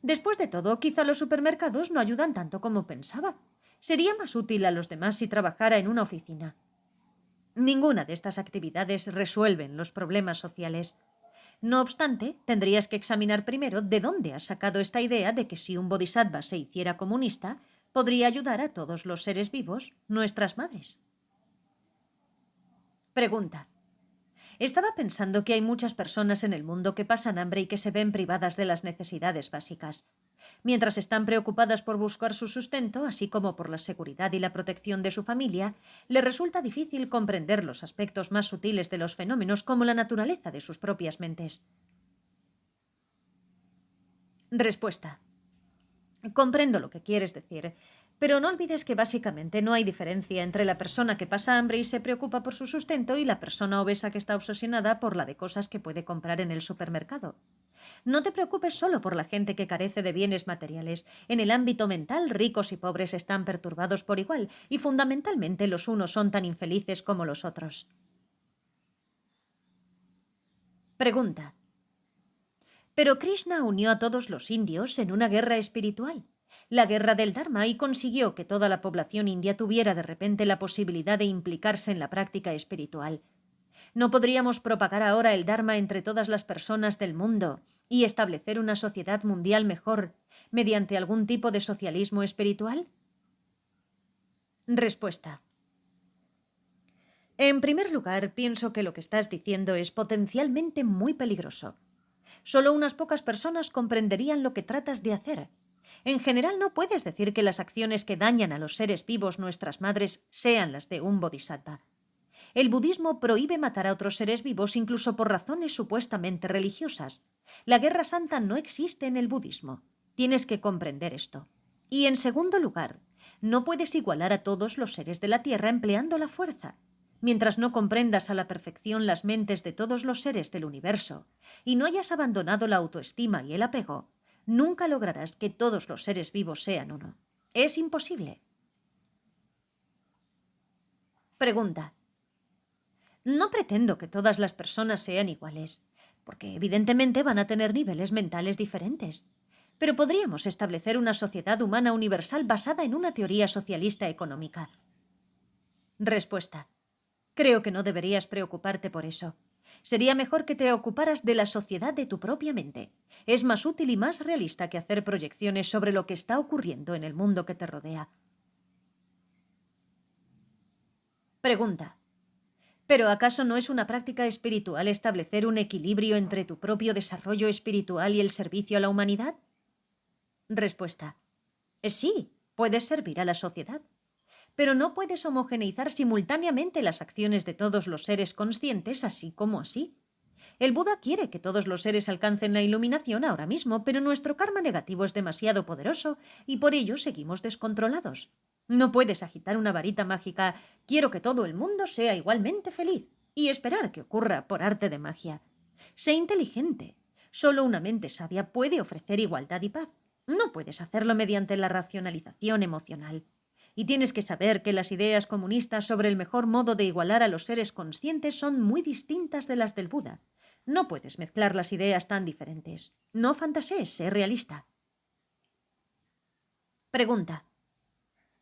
después de todo, quizá los supermercados no ayudan tanto como pensaba. Sería más útil a los demás si trabajara en una oficina. Ninguna de estas actividades resuelven los problemas sociales. No obstante, tendrías que examinar primero de dónde has sacado esta idea de que si un bodhisattva se hiciera comunista, podría ayudar a todos los seres vivos, nuestras madres. Pregunta. Estaba pensando que hay muchas personas en el mundo que pasan hambre y que se ven privadas de las necesidades básicas. Mientras están preocupadas por buscar su sustento, así como por la seguridad y la protección de su familia, les resulta difícil comprender los aspectos más sutiles de los fenómenos como la naturaleza de sus propias mentes. Respuesta. Comprendo lo que quieres decir, pero no olvides que básicamente no hay diferencia entre la persona que pasa hambre y se preocupa por su sustento y la persona obesa que está obsesionada por la de cosas que puede comprar en el supermercado. No te preocupes solo por la gente que carece de bienes materiales. En el ámbito mental, ricos y pobres están perturbados por igual, y fundamentalmente los unos son tan infelices como los otros. Pregunta. Pero Krishna unió a todos los indios en una guerra espiritual, la guerra del Dharma, y consiguió que toda la población india tuviera de repente la posibilidad de implicarse en la práctica espiritual. ¿No podríamos propagar ahora el Dharma entre todas las personas del mundo y establecer una sociedad mundial mejor mediante algún tipo de socialismo espiritual? Respuesta. En primer lugar, pienso que lo que estás diciendo es potencialmente muy peligroso. Solo unas pocas personas comprenderían lo que tratas de hacer. En general, no puedes decir que las acciones que dañan a los seres vivos, nuestras madres, sean las de un bodhisattva. El budismo prohíbe matar a otros seres vivos incluso por razones supuestamente religiosas. La guerra santa no existe en el budismo. Tienes que comprender esto. Y en segundo lugar, no puedes igualar a todos los seres de la Tierra empleando la fuerza. Mientras no comprendas a la perfección las mentes de todos los seres del universo y no hayas abandonado la autoestima y el apego, nunca lograrás que todos los seres vivos sean uno. Es imposible. Pregunta. No pretendo que todas las personas sean iguales, porque evidentemente van a tener niveles mentales diferentes. Pero podríamos establecer una sociedad humana universal basada en una teoría socialista económica. Respuesta. Creo que no deberías preocuparte por eso. Sería mejor que te ocuparas de la sociedad de tu propia mente. Es más útil y más realista que hacer proyecciones sobre lo que está ocurriendo en el mundo que te rodea. Pregunta. ¿Pero acaso no es una práctica espiritual establecer un equilibrio entre tu propio desarrollo espiritual y el servicio a la humanidad? Respuesta. Sí, puedes servir a la sociedad, pero no puedes homogeneizar simultáneamente las acciones de todos los seres conscientes así como así. El Buda quiere que todos los seres alcancen la iluminación ahora mismo, pero nuestro karma negativo es demasiado poderoso y por ello seguimos descontrolados. No puedes agitar una varita mágica, quiero que todo el mundo sea igualmente feliz, y esperar que ocurra por arte de magia. Sé inteligente. Solo una mente sabia puede ofrecer igualdad y paz. No puedes hacerlo mediante la racionalización emocional. Y tienes que saber que las ideas comunistas sobre el mejor modo de igualar a los seres conscientes son muy distintas de las del Buda. No puedes mezclar las ideas tan diferentes. No fantasees, sé realista. Pregunta.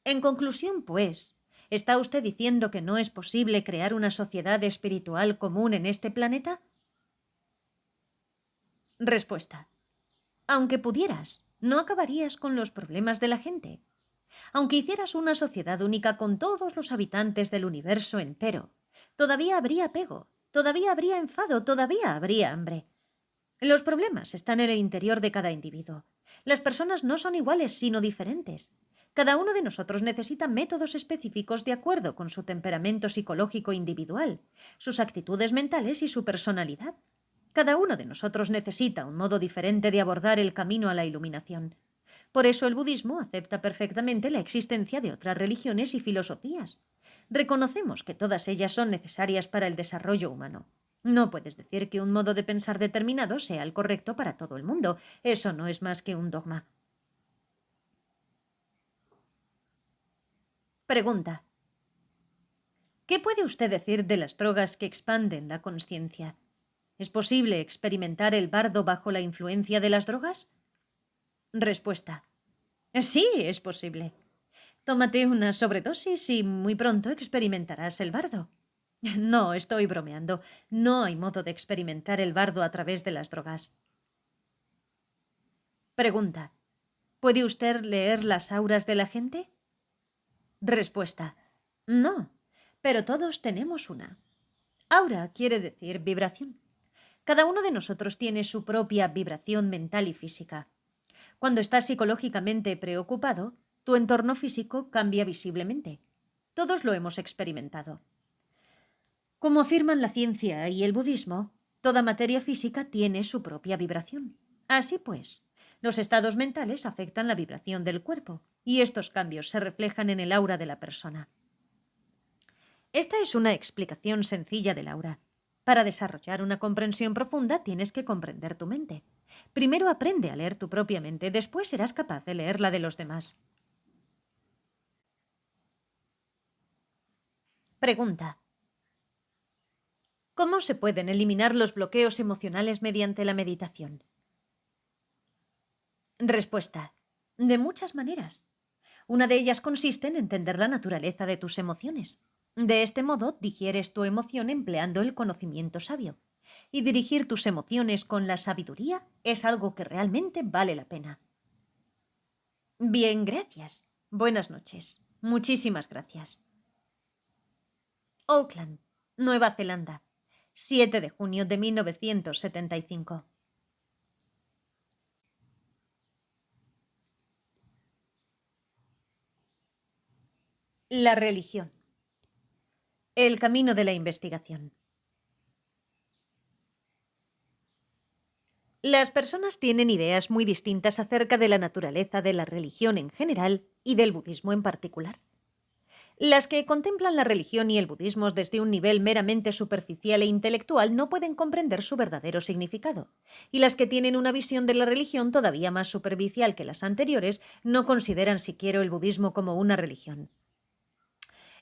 En conclusión, pues, ¿está usted diciendo que no es posible crear una sociedad espiritual común en este planeta? Respuesta. Aunque pudieras, no acabarías con los problemas de la gente. Aunque hicieras una sociedad única con todos los habitantes del universo entero, todavía habría apego, todavía habría enfado, todavía habría hambre. Los problemas están en el interior de cada individuo. Las personas no son iguales, sino diferentes. Cada uno de nosotros necesita métodos específicos de acuerdo con su temperamento psicológico individual, sus actitudes mentales y su personalidad. Cada uno de nosotros necesita un modo diferente de abordar el camino a la iluminación. Por eso el budismo acepta perfectamente la existencia de otras religiones y filosofías. Reconocemos que todas ellas son necesarias para el desarrollo humano. No puedes decir que un modo de pensar determinado sea el correcto para todo el mundo. Eso no es más que un dogma. Pregunta. ¿Qué puede usted decir de las drogas que expanden la conciencia? ¿Es posible experimentar el bardo bajo la influencia de las drogas? Respuesta. Sí, es posible. Tómate una sobredosis y muy pronto experimentarás el bardo. No, estoy bromeando. No hay modo de experimentar el bardo a través de las drogas. Pregunta. ¿Puede usted leer las auras de la gente? Respuesta. No, pero todos tenemos una. Aura quiere decir vibración. Cada uno de nosotros tiene su propia vibración mental y física. Cuando estás psicológicamente preocupado, tu entorno físico cambia visiblemente. Todos lo hemos experimentado. Como afirman la ciencia y el budismo, toda materia física tiene su propia vibración. Así pues, los estados mentales afectan la vibración del cuerpo, y estos cambios se reflejan en el aura de la persona. Esta es una explicación sencilla del aura. Para desarrollar una comprensión profunda tienes que comprender tu mente. Primero aprende a leer tu propia mente, después serás capaz de leer la de los demás. Pregunta. ¿Cómo se pueden eliminar los bloqueos emocionales mediante la meditación? Respuesta. De muchas maneras. Una de ellas consiste en entender la naturaleza de tus emociones. De este modo, digieres tu emoción empleando el conocimiento sabio. Y dirigir tus emociones con la sabiduría es algo que realmente vale la pena. Bien, gracias. Buenas noches. Muchísimas gracias. Oakland. Nueva Zelanda, 7 de junio de 1975. La religión. El camino de la investigación. Las personas tienen ideas muy distintas acerca de la naturaleza de la religión en general y del budismo en particular. Las que contemplan la religión y el budismo desde un nivel meramente superficial e intelectual no pueden comprender su verdadero significado, y las que tienen una visión de la religión todavía más superficial que las anteriores no consideran siquiera el budismo como una religión.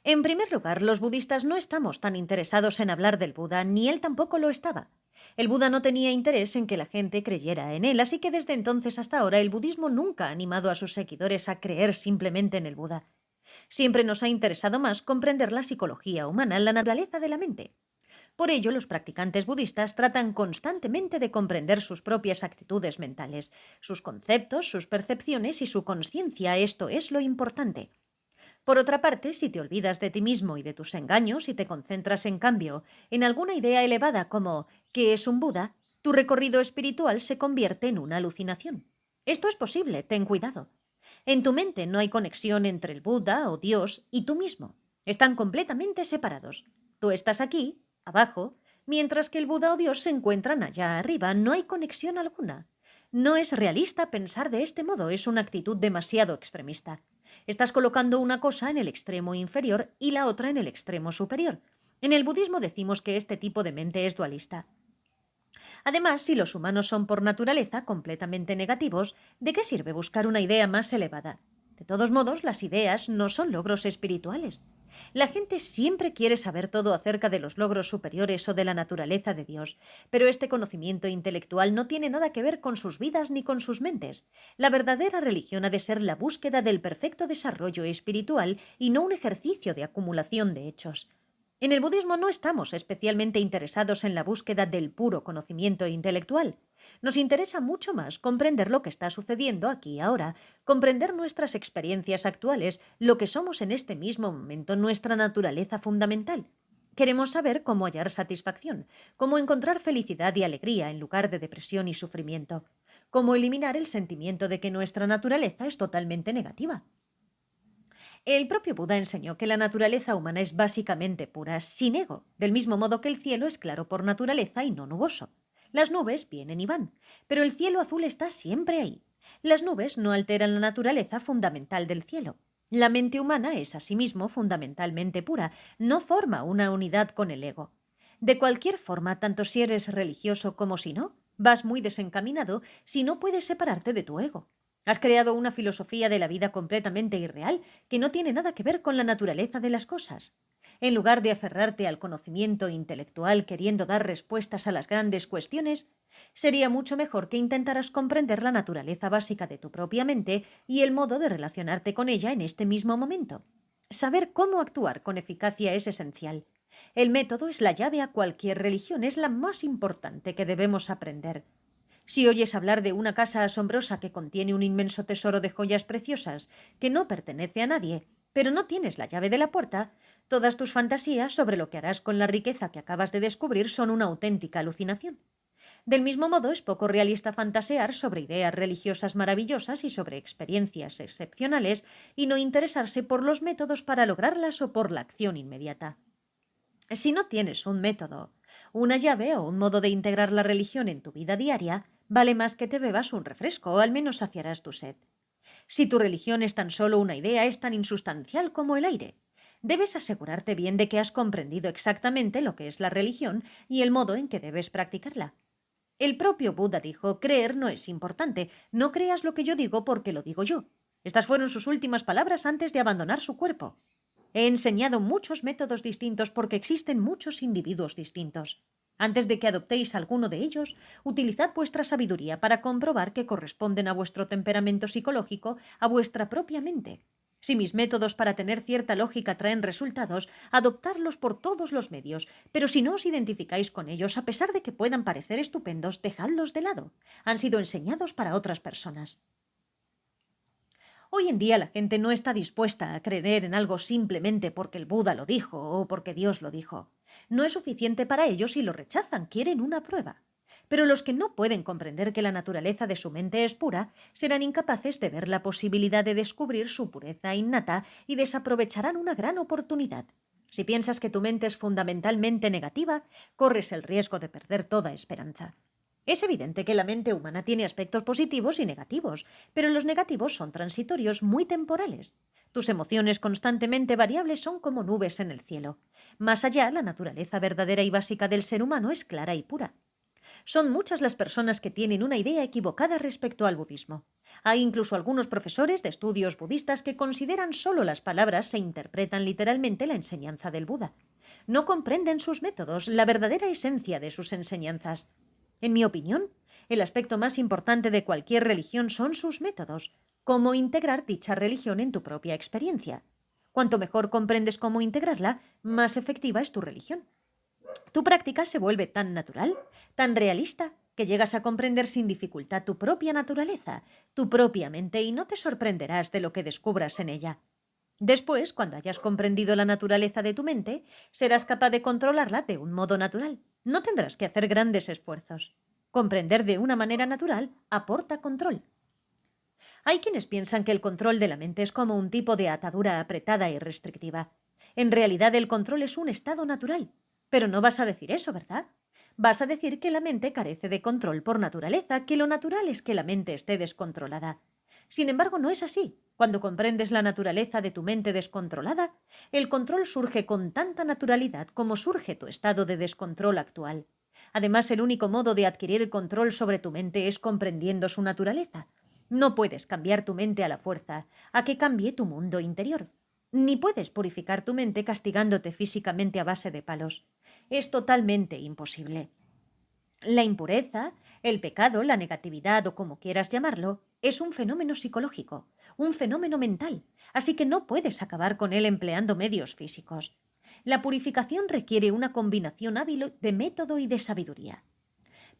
En primer lugar, los budistas no estamos tan interesados en hablar del Buda, ni él tampoco lo estaba. El Buda no tenía interés en que la gente creyera en él, así que desde entonces hasta ahora el budismo nunca ha animado a sus seguidores a creer simplemente en el Buda. Siempre nos ha interesado más comprender la psicología humana, la naturaleza de la mente. Por ello, los practicantes budistas tratan constantemente de comprender sus propias actitudes mentales, sus conceptos, sus percepciones y su conciencia. Esto es lo importante. Por otra parte, si te olvidas de ti mismo y de tus engaños y te concentras, en cambio, en alguna idea elevada como ¿qué es un Buda?, tu recorrido espiritual se convierte en una alucinación. Esto es posible, ten cuidado. En tu mente no hay conexión entre el Buda o Dios y tú mismo. Están completamente separados. Tú estás aquí, abajo, mientras que el Buda o Dios se encuentran allá arriba. No hay conexión alguna. No es realista pensar de este modo, es una actitud demasiado extremista. Estás colocando una cosa en el extremo inferior y la otra en el extremo superior. En el budismo decimos que este tipo de mente es dualista. Además, si los humanos son por naturaleza completamente negativos, ¿de qué sirve buscar una idea más elevada? De todos modos, las ideas no son logros espirituales. La gente siempre quiere saber todo acerca de los logros superiores o de la naturaleza de Dios, pero este conocimiento intelectual no tiene nada que ver con sus vidas ni con sus mentes. La verdadera religión ha de ser la búsqueda del perfecto desarrollo espiritual y no un ejercicio de acumulación de hechos. En el budismo no estamos especialmente interesados en la búsqueda del puro conocimiento intelectual. Nos interesa mucho más comprender lo que está sucediendo aquí y ahora, comprender nuestras experiencias actuales, lo que somos en este mismo momento, nuestra naturaleza fundamental. Queremos saber cómo hallar satisfacción, cómo encontrar felicidad y alegría en lugar de depresión y sufrimiento, cómo eliminar el sentimiento de que nuestra naturaleza es totalmente negativa. El propio Buda enseñó que la naturaleza humana es básicamente pura, sin ego, del mismo modo que el cielo es claro por naturaleza y no nuboso. Las nubes vienen y van, pero el cielo azul está siempre ahí. Las nubes no alteran la naturaleza fundamental del cielo. La mente humana es asimismo fundamentalmente pura, no forma una unidad con el ego. De cualquier forma, tanto si eres religioso como si no, vas muy desencaminado si no puedes separarte de tu ego. Has creado una filosofía de la vida completamente irreal que no tiene nada que ver con la naturaleza de las cosas. En lugar de aferrarte al conocimiento intelectual queriendo dar respuestas a las grandes cuestiones, sería mucho mejor que intentaras comprender la naturaleza básica de tu propia mente y el modo de relacionarte con ella en este mismo momento. Saber cómo actuar con eficacia es esencial. El método es la llave a cualquier religión, es la más importante que debemos aprender. Si oyes hablar de una casa asombrosa que contiene un inmenso tesoro de joyas preciosas que no pertenece a nadie, pero no tienes la llave de la puerta, todas tus fantasías sobre lo que harás con la riqueza que acabas de descubrir son una auténtica alucinación. Del mismo modo, es poco realista fantasear sobre ideas religiosas maravillosas y sobre experiencias excepcionales y no interesarse por los métodos para lograrlas o por la acción inmediata. Si no tienes un método, una llave o un modo de integrar la religión en tu vida diaria, vale más que te bebas un refresco o al menos saciarás tu sed. Si tu religión es tan solo una idea, es tan insustancial como el aire. Debes asegurarte bien de que has comprendido exactamente lo que es la religión y el modo en que debes practicarla. El propio Buda dijo, creer no es importante, no creas lo que yo digo porque lo digo yo. Estas fueron sus últimas palabras antes de abandonar su cuerpo. He enseñado muchos métodos distintos porque existen muchos individuos distintos. Antes de que adoptéis alguno de ellos, utilizad vuestra sabiduría para comprobar que corresponden a vuestro temperamento psicológico, a vuestra propia mente. Si mis métodos para tener cierta lógica traen resultados, adoptarlos por todos los medios, pero si no os identificáis con ellos, a pesar de que puedan parecer estupendos, dejadlos de lado. Han sido enseñados para otras personas. Hoy en día la gente no está dispuesta a creer en algo simplemente porque el Buda lo dijo o porque Dios lo dijo. No es suficiente para ellos y lo rechazan, quieren una prueba. Pero los que no pueden comprender que la naturaleza de su mente es pura, serán incapaces de ver la posibilidad de descubrir su pureza innata y desaprovecharán una gran oportunidad. Si piensas que tu mente es fundamentalmente negativa, corres el riesgo de perder toda esperanza. Es evidente que la mente humana tiene aspectos positivos y negativos, pero los negativos son transitorios, muy temporales. Tus emociones constantemente variables son como nubes en el cielo. Más allá, la naturaleza verdadera y básica del ser humano es clara y pura. Son muchas las personas que tienen una idea equivocada respecto al budismo. Hay incluso algunos profesores de estudios budistas que consideran solo las palabras e interpretan literalmente la enseñanza del Buda. No comprenden sus métodos, la verdadera esencia de sus enseñanzas. En mi opinión, el aspecto más importante de cualquier religión son sus métodos, cómo integrar dicha religión en tu propia experiencia. Cuanto mejor comprendes cómo integrarla, más efectiva es tu religión. Tu práctica se vuelve tan natural, tan realista, que llegas a comprender sin dificultad tu propia naturaleza, tu propia mente, y no te sorprenderás de lo que descubras en ella. Después, cuando hayas comprendido la naturaleza de tu mente, serás capaz de controlarla de un modo natural. No tendrás que hacer grandes esfuerzos. Comprender de una manera natural aporta control. Hay quienes piensan que el control de la mente es como un tipo de atadura apretada y restrictiva. En realidad, el control es un estado natural. Pero no vas a decir eso, ¿verdad? Vas a decir que la mente carece de control por naturaleza, que lo natural es que la mente esté descontrolada. Sin embargo, no es así. Cuando comprendes la naturaleza de tu mente descontrolada, el control surge con tanta naturalidad como surge tu estado de descontrol actual. Además, el único modo de adquirir control sobre tu mente es comprendiendo su naturaleza. No puedes cambiar tu mente a la fuerza, a que cambie tu mundo interior. Ni puedes purificar tu mente castigándote físicamente a base de palos. Es totalmente imposible. La impureza, el pecado, la negatividad o como quieras llamarlo, es un fenómeno psicológico, un fenómeno mental, así que no puedes acabar con él empleando medios físicos. La purificación requiere una combinación hábil de método y de sabiduría.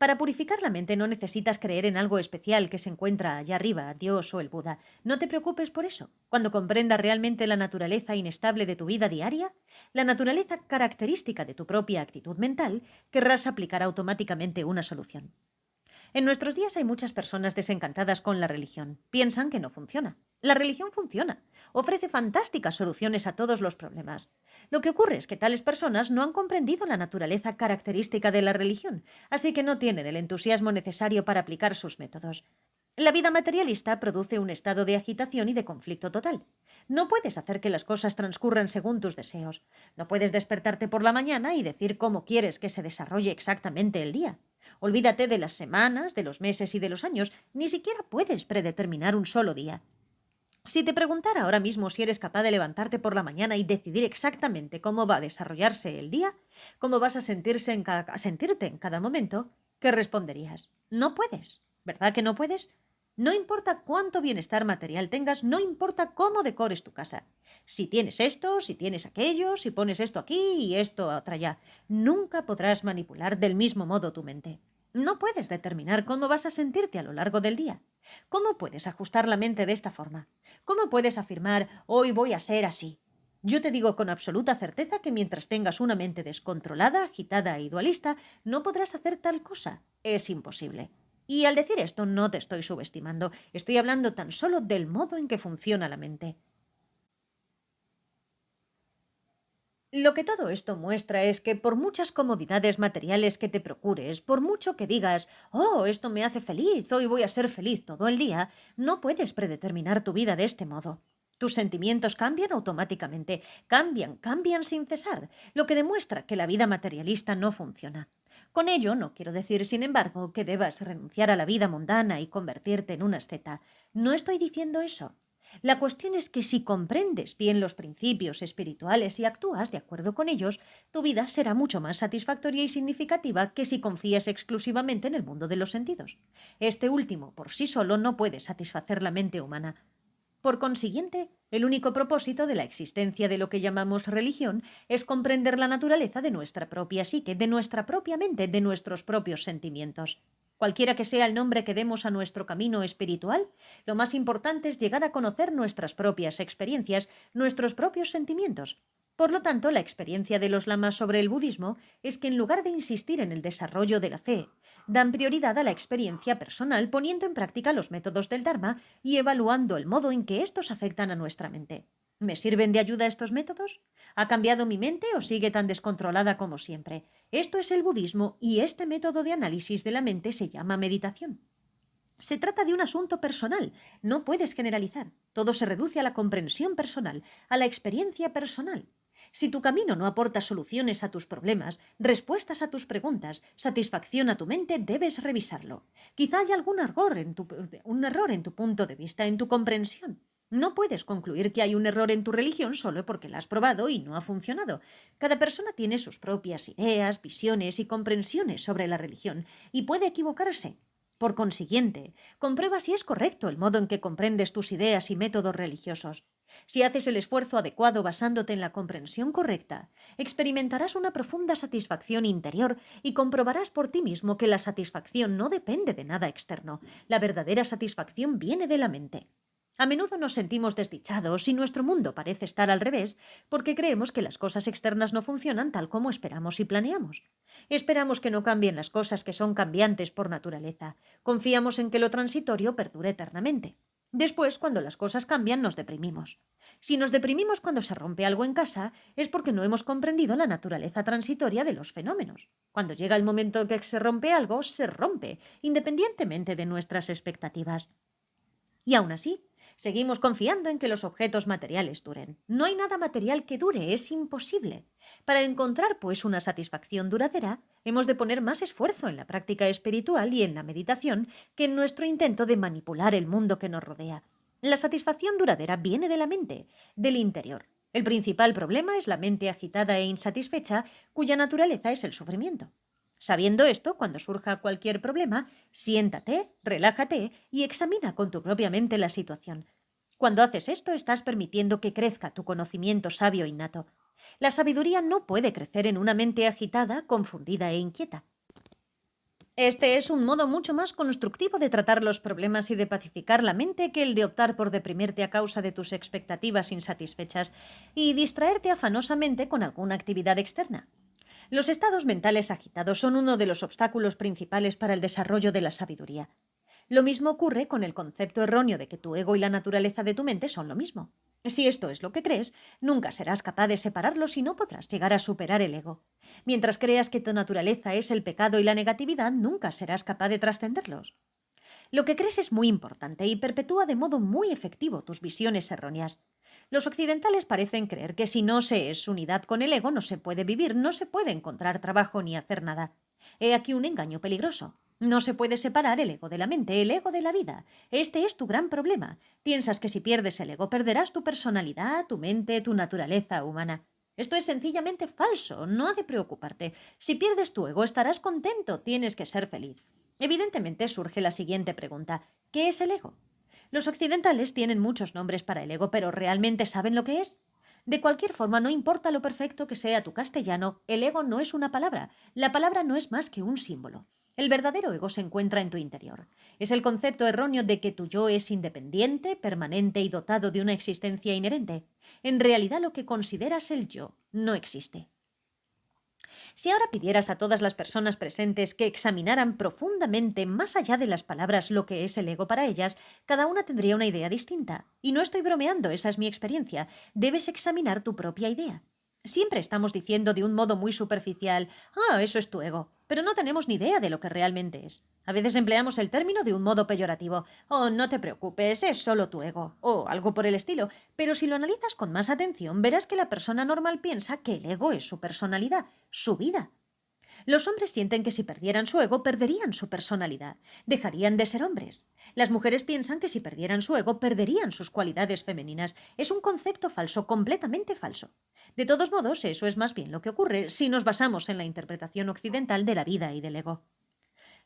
Para purificar la mente no necesitas creer en algo especial que se encuentra allá arriba, Dios o el Buda. No te preocupes por eso. Cuando comprendas realmente la naturaleza inestable de tu vida diaria, la naturaleza característica de tu propia actitud mental, querrás aplicar automáticamente una solución. En nuestros días hay muchas personas desencantadas con la religión. Piensan que no funciona. La religión funciona. Ofrece fantásticas soluciones a todos los problemas. Lo que ocurre es que tales personas no han comprendido la naturaleza característica de la religión, así que no tienen el entusiasmo necesario para aplicar sus métodos. La vida materialista produce un estado de agitación y de conflicto total. No puedes hacer que las cosas transcurran según tus deseos. No puedes despertarte por la mañana y decir cómo quieres que se desarrolle exactamente el día. Olvídate de las semanas, de los meses y de los años. Ni siquiera puedes predeterminar un solo día. Si te preguntara ahora mismo si eres capaz de levantarte por la mañana y decidir exactamente cómo va a desarrollarse el día, cómo vas a sentirte en cada momento, ¿qué responderías? No puedes. ¿Verdad que no puedes? No importa cuánto bienestar material tengas, no importa cómo decores tu casa. Si tienes esto, si tienes aquello, si pones esto aquí y esto allá, nunca podrás manipular del mismo modo tu mente. No puedes determinar cómo vas a sentirte a lo largo del día. ¿Cómo puedes ajustar la mente de esta forma? ¿Cómo puedes afirmar, hoy voy a ser así? Yo te digo con absoluta certeza que mientras tengas una mente descontrolada, agitada e dualista, no podrás hacer tal cosa. Es imposible. Y al decir esto no te estoy subestimando, estoy hablando tan solo del modo en que funciona la mente. Lo que todo esto muestra es que por muchas comodidades materiales que te procures, por mucho que digas, oh, esto me hace feliz, hoy voy a ser feliz todo el día, no puedes predeterminar tu vida de este modo. Tus sentimientos cambian automáticamente, cambian sin cesar, lo que demuestra que la vida materialista no funciona. Con ello no quiero decir, sin embargo, que debas renunciar a la vida mundana y convertirte en una asceta. No estoy diciendo eso. La cuestión es que si comprendes bien los principios espirituales y actúas de acuerdo con ellos, tu vida será mucho más satisfactoria y significativa que si confías exclusivamente en el mundo de los sentidos. Este último, por sí solo, no puede satisfacer la mente humana. Por consiguiente, el único propósito de la existencia de lo que llamamos religión es comprender la naturaleza de nuestra propia psique, de nuestra propia mente, de nuestros propios sentimientos. Cualquiera que sea el nombre que demos a nuestro camino espiritual, lo más importante es llegar a conocer nuestras propias experiencias, nuestros propios sentimientos. Por lo tanto, la experiencia de los lamas sobre el budismo es que en lugar de insistir en el desarrollo de la fe, dan prioridad a la experiencia personal poniendo en práctica los métodos del Dharma y evaluando el modo en que estos afectan a nuestra mente. ¿Me sirven de ayuda estos métodos? ¿Ha cambiado mi mente o sigue tan descontrolada como siempre? Esto es el budismo y este método de análisis de la mente se llama meditación. Se trata de un asunto personal, no puedes generalizar. Todo se reduce a la comprensión personal, a la experiencia personal. Si tu camino no aporta soluciones a tus problemas, respuestas a tus preguntas, satisfacción a tu mente, debes revisarlo. Quizá haya un error en tu punto de vista, en tu comprensión. No puedes concluir que hay un error en tu religión solo porque la has probado y no ha funcionado. Cada persona tiene sus propias ideas, visiones y comprensiones sobre la religión y puede equivocarse. Por consiguiente, comprueba si es correcto el modo en que comprendes tus ideas y métodos religiosos. Si haces el esfuerzo adecuado basándote en la comprensión correcta, experimentarás una profunda satisfacción interior y comprobarás por ti mismo que la satisfacción no depende de nada externo. La verdadera satisfacción viene de la mente. A menudo nos sentimos desdichados y nuestro mundo parece estar al revés porque creemos que las cosas externas no funcionan tal como esperamos y planeamos. Esperamos que no cambien las cosas que son cambiantes por naturaleza. Confiamos en que lo transitorio perdure eternamente. Después, cuando las cosas cambian, nos deprimimos. Si nos deprimimos cuando se rompe algo en casa, es porque no hemos comprendido la naturaleza transitoria de los fenómenos. Cuando llega el momento en que se rompe algo, se rompe, independientemente de nuestras expectativas. Y aún así, seguimos confiando en que los objetos materiales duren. No hay nada material que dure, es imposible. Para encontrar, pues, una satisfacción duradera, hemos de poner más esfuerzo en la práctica espiritual y en la meditación que en nuestro intento de manipular el mundo que nos rodea. La satisfacción duradera viene de la mente, del interior. El principal problema es la mente agitada e insatisfecha, cuya naturaleza es el sufrimiento. Sabiendo esto, cuando surja cualquier problema, siéntate, relájate y examina con tu propia mente la situación. Cuando haces esto, estás permitiendo que crezca tu conocimiento sabio innato. La sabiduría no puede crecer en una mente agitada, confundida e inquieta. Este es un modo mucho más constructivo de tratar los problemas y de pacificar la mente que el de optar por deprimirte a causa de tus expectativas insatisfechas y distraerte afanosamente con alguna actividad externa. Los estados mentales agitados son uno de los obstáculos principales para el desarrollo de la sabiduría. Lo mismo ocurre con el concepto erróneo de que tu ego y la naturaleza de tu mente son lo mismo. Si esto es lo que crees, nunca serás capaz de separarlos y no podrás llegar a superar el ego. Mientras creas que tu naturaleza es el pecado y la negatividad, nunca serás capaz de trascenderlos. Lo que crees es muy importante y perpetúa de modo muy efectivo tus visiones erróneas. Los occidentales parecen creer que si no se es unidad con el ego no se puede vivir, no se puede encontrar trabajo ni hacer nada. He aquí un engaño peligroso. No se puede separar el ego de la mente, el ego de la vida. Este es tu gran problema. Piensas que si pierdes el ego perderás tu personalidad, tu mente, tu naturaleza humana. Esto es sencillamente falso, no ha de preocuparte. Si pierdes tu ego estarás contento, tienes que ser feliz. Evidentemente surge la siguiente pregunta. ¿Qué es el ego? Los occidentales tienen muchos nombres para el ego, pero ¿realmente saben lo que es? De cualquier forma, no importa lo perfecto que sea tu castellano, el ego no es una palabra. La palabra no es más que un símbolo. El verdadero ego se encuentra en tu interior. Es el concepto erróneo de que tu yo es independiente, permanente y dotado de una existencia inherente. En realidad, lo que consideras el yo no existe. Si ahora pidieras a todas las personas presentes que examinaran profundamente, más allá de las palabras, lo que es el ego para ellas, cada una tendría una idea distinta. Y no estoy bromeando, esa es mi experiencia. Debes examinar tu propia idea. Siempre estamos diciendo de un modo muy superficial, eso es tu ego, pero no tenemos ni idea de lo que realmente es. A veces empleamos el término de un modo peyorativo, no te preocupes, es solo tu ego, o algo por el estilo, pero si lo analizas con más atención verás que la persona normal piensa que el ego es su personalidad, su vida. Los hombres sienten que si perdieran su ego perderían su personalidad, dejarían de ser hombres. Las mujeres piensan que si perdieran su ego perderían sus cualidades femeninas. Es un concepto falso, completamente falso. De todos modos, eso es más bien lo que ocurre si nos basamos en la interpretación occidental de la vida y del ego.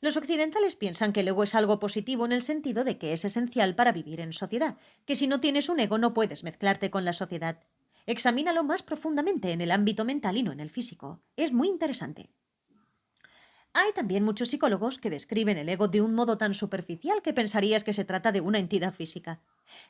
Los occidentales piensan que el ego es algo positivo en el sentido de que es esencial para vivir en sociedad, que si no tienes un ego no puedes mezclarte con la sociedad. Examínalo más profundamente en el ámbito mental y no en el físico. Es muy interesante. Hay también muchos psicólogos que describen el ego de un modo tan superficial que pensarías que se trata de una entidad física.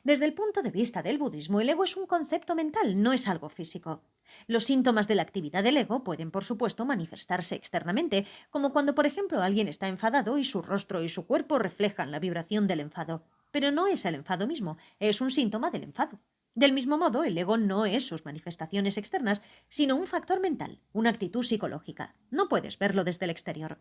Desde el punto de vista del budismo, el ego es un concepto mental, no es algo físico. Los síntomas de la actividad del ego pueden, por supuesto, manifestarse externamente, como cuando, por ejemplo, alguien está enfadado y su rostro y su cuerpo reflejan la vibración del enfado. Pero no es el enfado mismo, es un síntoma del enfado. Del mismo modo, el ego no es sus manifestaciones externas, sino un factor mental, una actitud psicológica. No puedes verlo desde el exterior.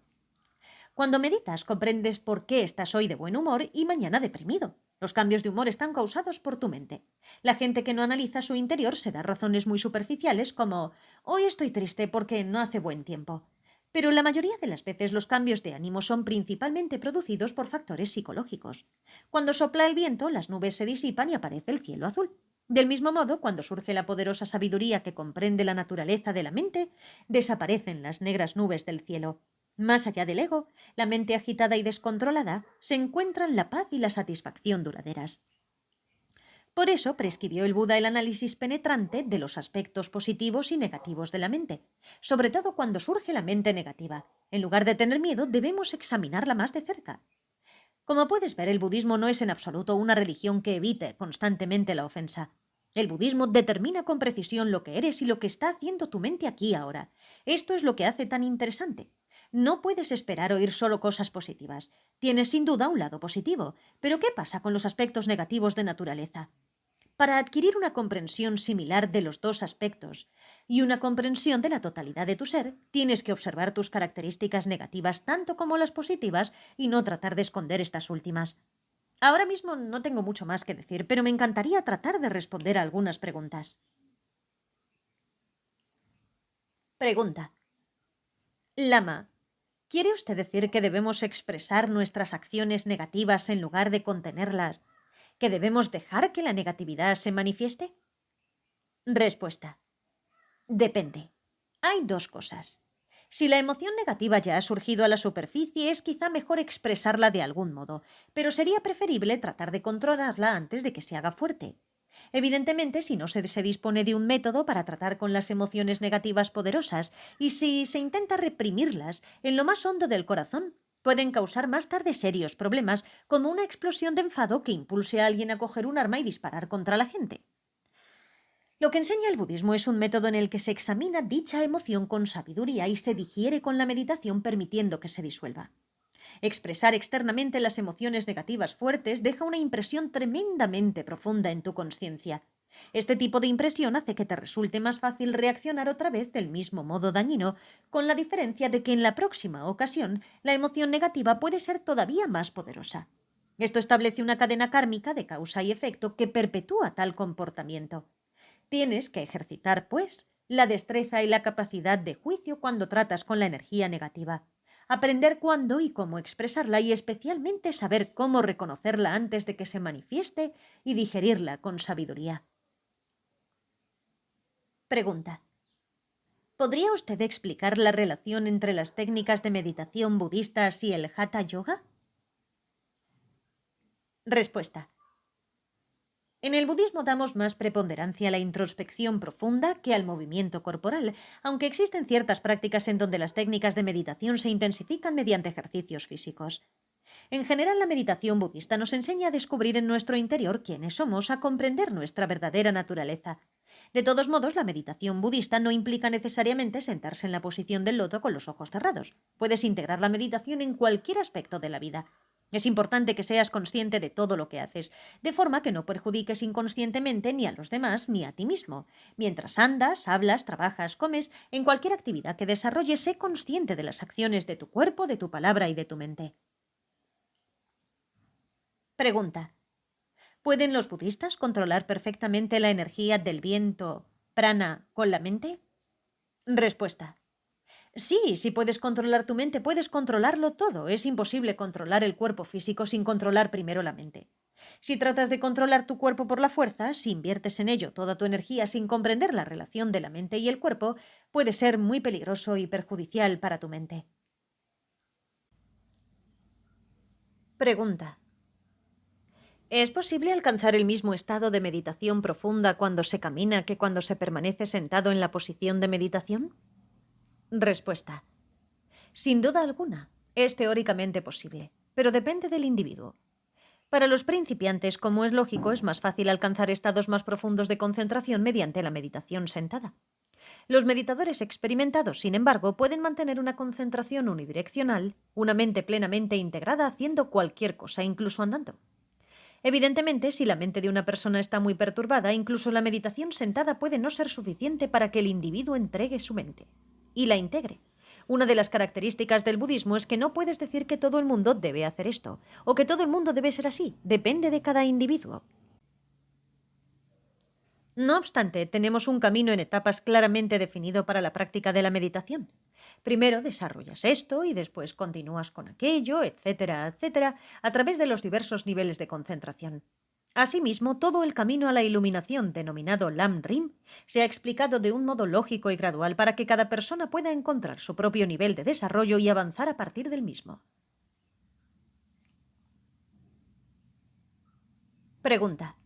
Cuando meditas, comprendes por qué estás hoy de buen humor y mañana deprimido. Los cambios de humor están causados por tu mente. La gente que no analiza su interior se da razones muy superficiales como hoy estoy triste porque no hace buen tiempo. Pero la mayoría de las veces los cambios de ánimo son principalmente producidos por factores psicológicos. Cuando sopla el viento, las nubes se disipan y aparece el cielo azul. Del mismo modo, cuando surge la poderosa sabiduría que comprende la naturaleza de la mente, desaparecen las negras nubes del cielo. Más allá del ego, la mente agitada y descontrolada, se encuentran la paz y la satisfacción duraderas. Por eso prescribió el Buda el análisis penetrante de los aspectos positivos y negativos de la mente, sobre todo cuando surge la mente negativa. En lugar de tener miedo, debemos examinarla más de cerca. Como puedes ver, el budismo no es en absoluto una religión que evite constantemente la ofensa. El budismo determina con precisión lo que eres y lo que está haciendo tu mente aquí ahora. Esto es lo que hace tan interesante. No puedes esperar oír solo cosas positivas. Tienes sin duda un lado positivo, pero ¿qué pasa con los aspectos negativos de naturaleza? Para adquirir una comprensión similar de los dos aspectos y una comprensión de la totalidad de tu ser, tienes que observar tus características negativas tanto como las positivas y no tratar de esconder estas últimas. Ahora mismo no tengo mucho más que decir, pero me encantaría tratar de responder a algunas preguntas. Pregunta. Lama, ¿quiere usted decir que debemos expresar nuestras acciones negativas en lugar de contenerlas? ¿Que debemos dejar que la negatividad se manifieste? Respuesta. Depende. Hay dos cosas. Si la emoción negativa ya ha surgido a la superficie, es quizá mejor expresarla de algún modo, pero sería preferible tratar de controlarla antes de que se haga fuerte. Evidentemente, si no se dispone de un método para tratar con las emociones negativas poderosas y si se intenta reprimirlas en lo más hondo del corazón, pueden causar más tarde serios problemas, como una explosión de enfado que impulse a alguien a coger un arma y disparar contra la gente. Lo que enseña el budismo es un método en el que se examina dicha emoción con sabiduría y se digiere con la meditación permitiendo que se disuelva. Expresar externamente las emociones negativas fuertes deja una impresión tremendamente profunda en tu conciencia. Este tipo de impresión hace que te resulte más fácil reaccionar otra vez del mismo modo dañino, con la diferencia de que en la próxima ocasión la emoción negativa puede ser todavía más poderosa. Esto establece una cadena kármica de causa y efecto que perpetúa tal comportamiento. Tienes que ejercitar, pues, la destreza y la capacidad de juicio cuando tratas con la energía negativa. Aprender cuándo y cómo expresarla y especialmente saber cómo reconocerla antes de que se manifieste y digerirla con sabiduría. Pregunta. ¿Podría usted explicar la relación entre las técnicas de meditación budistas y el Hatha Yoga? Respuesta. En el budismo damos más preponderancia a la introspección profunda que al movimiento corporal, aunque existen ciertas prácticas en donde las técnicas de meditación se intensifican mediante ejercicios físicos. En general, la meditación budista nos enseña a descubrir en nuestro interior quiénes somos, a comprender nuestra verdadera naturaleza. De todos modos, la meditación budista no implica necesariamente sentarse en la posición del loto con los ojos cerrados. Puedes integrar la meditación en cualquier aspecto de la vida. Es importante que seas consciente de todo lo que haces, de forma que no perjudiques inconscientemente ni a los demás ni a ti mismo. Mientras andas, hablas, trabajas, comes, en cualquier actividad que desarrolles, sé consciente de las acciones de tu cuerpo, de tu palabra y de tu mente. Pregunta. ¿Pueden los budistas controlar perfectamente la energía del viento, prana, con la mente? Respuesta. Sí, si puedes controlar tu mente, puedes controlarlo todo. Es imposible controlar el cuerpo físico sin controlar primero la mente. Si tratas de controlar tu cuerpo por la fuerza, si inviertes en ello toda tu energía sin comprender la relación de la mente y el cuerpo, puede ser muy peligroso y perjudicial para tu mente. Pregunta. ¿Es posible alcanzar el mismo estado de meditación profunda cuando se camina que cuando se permanece sentado en la posición de meditación? Respuesta. Sin duda alguna, es teóricamente posible, pero depende del individuo. Para los principiantes, como es lógico, es más fácil alcanzar estados más profundos de concentración mediante la meditación sentada. Los meditadores experimentados, sin embargo, pueden mantener una concentración unidireccional, una mente plenamente integrada haciendo cualquier cosa, incluso andando. Evidentemente, si la mente de una persona está muy perturbada, incluso la meditación sentada puede no ser suficiente para que el individuo entregue su mente y la integre. Una de las características del budismo es que no puedes decir que todo el mundo debe hacer esto, o que todo el mundo debe ser así, depende de cada individuo. No obstante, tenemos un camino en etapas claramente definido para la práctica de la meditación. Primero desarrollas esto y después continúas con aquello, etcétera, etcétera, a través de los diversos niveles de concentración. Asimismo, todo el camino a la iluminación, denominado Lam Rim, se ha explicado de un modo lógico y gradual para que cada persona pueda encontrar su propio nivel de desarrollo y avanzar a partir del mismo. Pregunta.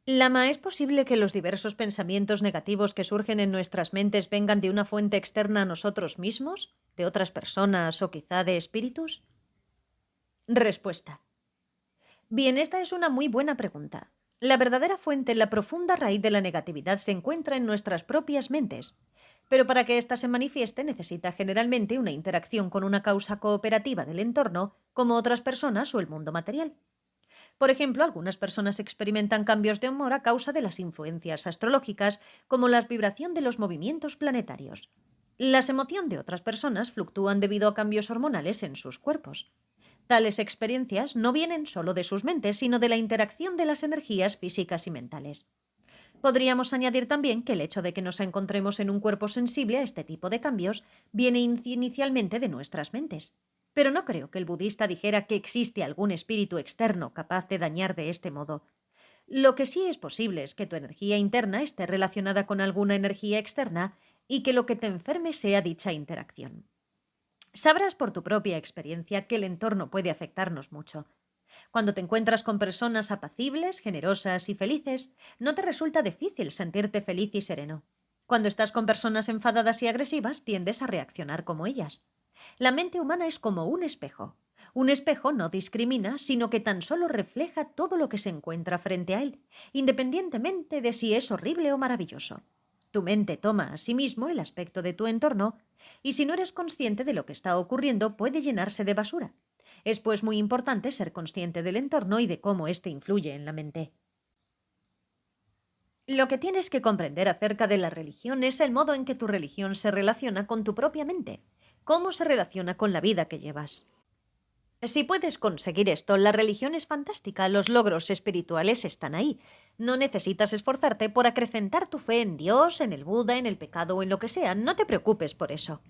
Lama, ¿es posible que los diversos pensamientos negativos que surgen en nuestras mentes vengan de una fuente externa a nosotros mismos, de otras personas o quizá de espíritus? Respuesta. Bien, esta es una muy buena pregunta. La verdadera fuente, la profunda raíz de la negatividad, se encuentra en nuestras propias mentes. Pero para que ésta se manifieste necesita generalmente una interacción con una causa cooperativa del entorno, como otras personas o el mundo material. Por ejemplo, algunas personas experimentan cambios de humor a causa de las influencias astrológicas, como la vibración de los movimientos planetarios. Las emociones de otras personas fluctúan debido a cambios hormonales en sus cuerpos. Tales experiencias no vienen solo de sus mentes, sino de la interacción de las energías físicas y mentales. Podríamos añadir también que el hecho de que nos encontremos en un cuerpo sensible a este tipo de cambios viene inicialmente de nuestras mentes. Pero no creo que el budista dijera que existe algún espíritu externo capaz de dañar de este modo. Lo que sí es posible es que tu energía interna esté relacionada con alguna energía externa y que lo que te enferme sea dicha interacción. Sabrás por tu propia experiencia que el entorno puede afectarnos mucho. Cuando te encuentras con personas apacibles, generosas y felices, no te resulta difícil sentirte feliz y sereno. Cuando estás con personas enfadadas y agresivas, tiendes a reaccionar como ellas. La mente humana es como un espejo. Un espejo no discrimina, sino que tan solo refleja todo lo que se encuentra frente a él, independientemente de si es horrible o maravilloso. Tu mente toma a sí mismo el aspecto de tu entorno, y si no eres consciente de lo que está ocurriendo, puede llenarse de basura. Es pues muy importante ser consciente del entorno y de cómo éste influye en la mente. Lo que tienes que comprender acerca de la religión es el modo en que tu religión se relaciona con tu propia mente, cómo se relaciona con la vida que llevas. Si puedes conseguir esto, la religión es fantástica, los logros espirituales están ahí. No necesitas esforzarte por acrecentar tu fe en Dios, en el Buda, en el pecado o en lo que sea, no te preocupes por eso.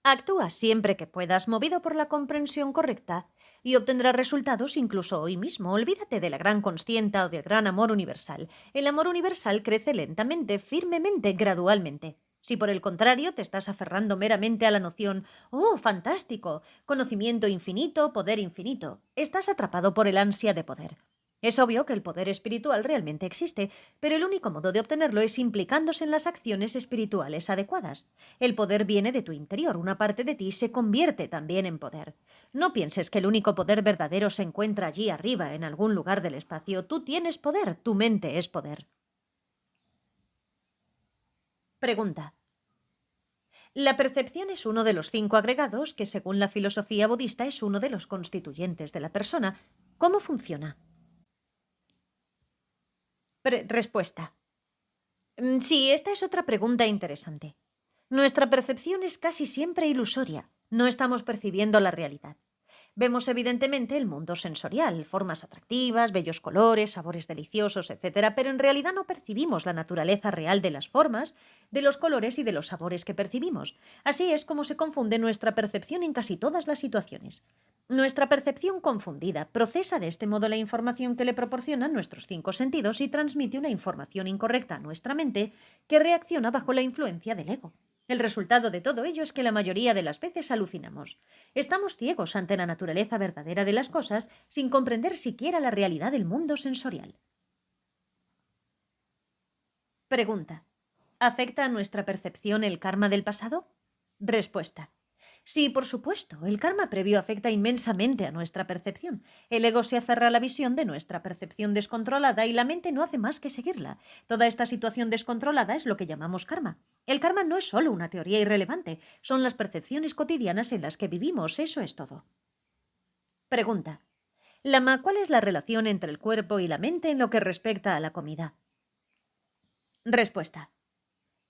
Actúa siempre que puedas, movido por la comprensión correcta, y obtendrás resultados incluso hoy mismo. Olvídate de la gran conscienta o del gran amor universal. El amor universal crece lentamente, firmemente, gradualmente. Si por el contrario te estás aferrando meramente a la noción, oh, fantástico, conocimiento infinito, poder infinito, estás atrapado por el ansia de poder. Es obvio que el poder espiritual realmente existe, pero el único modo de obtenerlo es implicándose en las acciones espirituales adecuadas. El poder viene de tu interior, una parte de ti se convierte también en poder. No pienses que el único poder verdadero se encuentra allí arriba, en algún lugar del espacio. Tú tienes poder, tu mente es poder. Pregunta. La percepción es uno de los 5 agregados que, según la filosofía budista, es uno de los constituyentes de la persona. ¿Cómo funciona? Respuesta. Sí, esta es otra pregunta interesante. Nuestra percepción es casi siempre ilusoria. No estamos percibiendo la realidad. Vemos evidentemente el mundo sensorial, formas atractivas, bellos colores, sabores deliciosos, etcétera, pero en realidad no percibimos la naturaleza real de las formas, de los colores y de los sabores que percibimos. Así es como se confunde nuestra percepción en casi todas las situaciones. Nuestra percepción confundida procesa de este modo la información que le proporcionan nuestros 5 sentidos y transmite una información incorrecta a nuestra mente que reacciona bajo la influencia del ego. El resultado de todo ello es que la mayoría de las veces alucinamos. Estamos ciegos ante la naturaleza verdadera de las cosas sin comprender siquiera la realidad del mundo sensorial. Pregunta. ¿Afecta a nuestra percepción el karma del pasado? Respuesta. Sí, por supuesto, el karma previo afecta inmensamente a nuestra percepción. El ego se aferra a la visión de nuestra percepción descontrolada y la mente no hace más que seguirla. Toda esta situación descontrolada es lo que llamamos karma. El karma no es solo una teoría irrelevante, son las percepciones cotidianas en las que vivimos, eso es todo. Pregunta. Lama, ¿cuál es la relación entre el cuerpo y la mente en lo que respecta a la comida? Respuesta.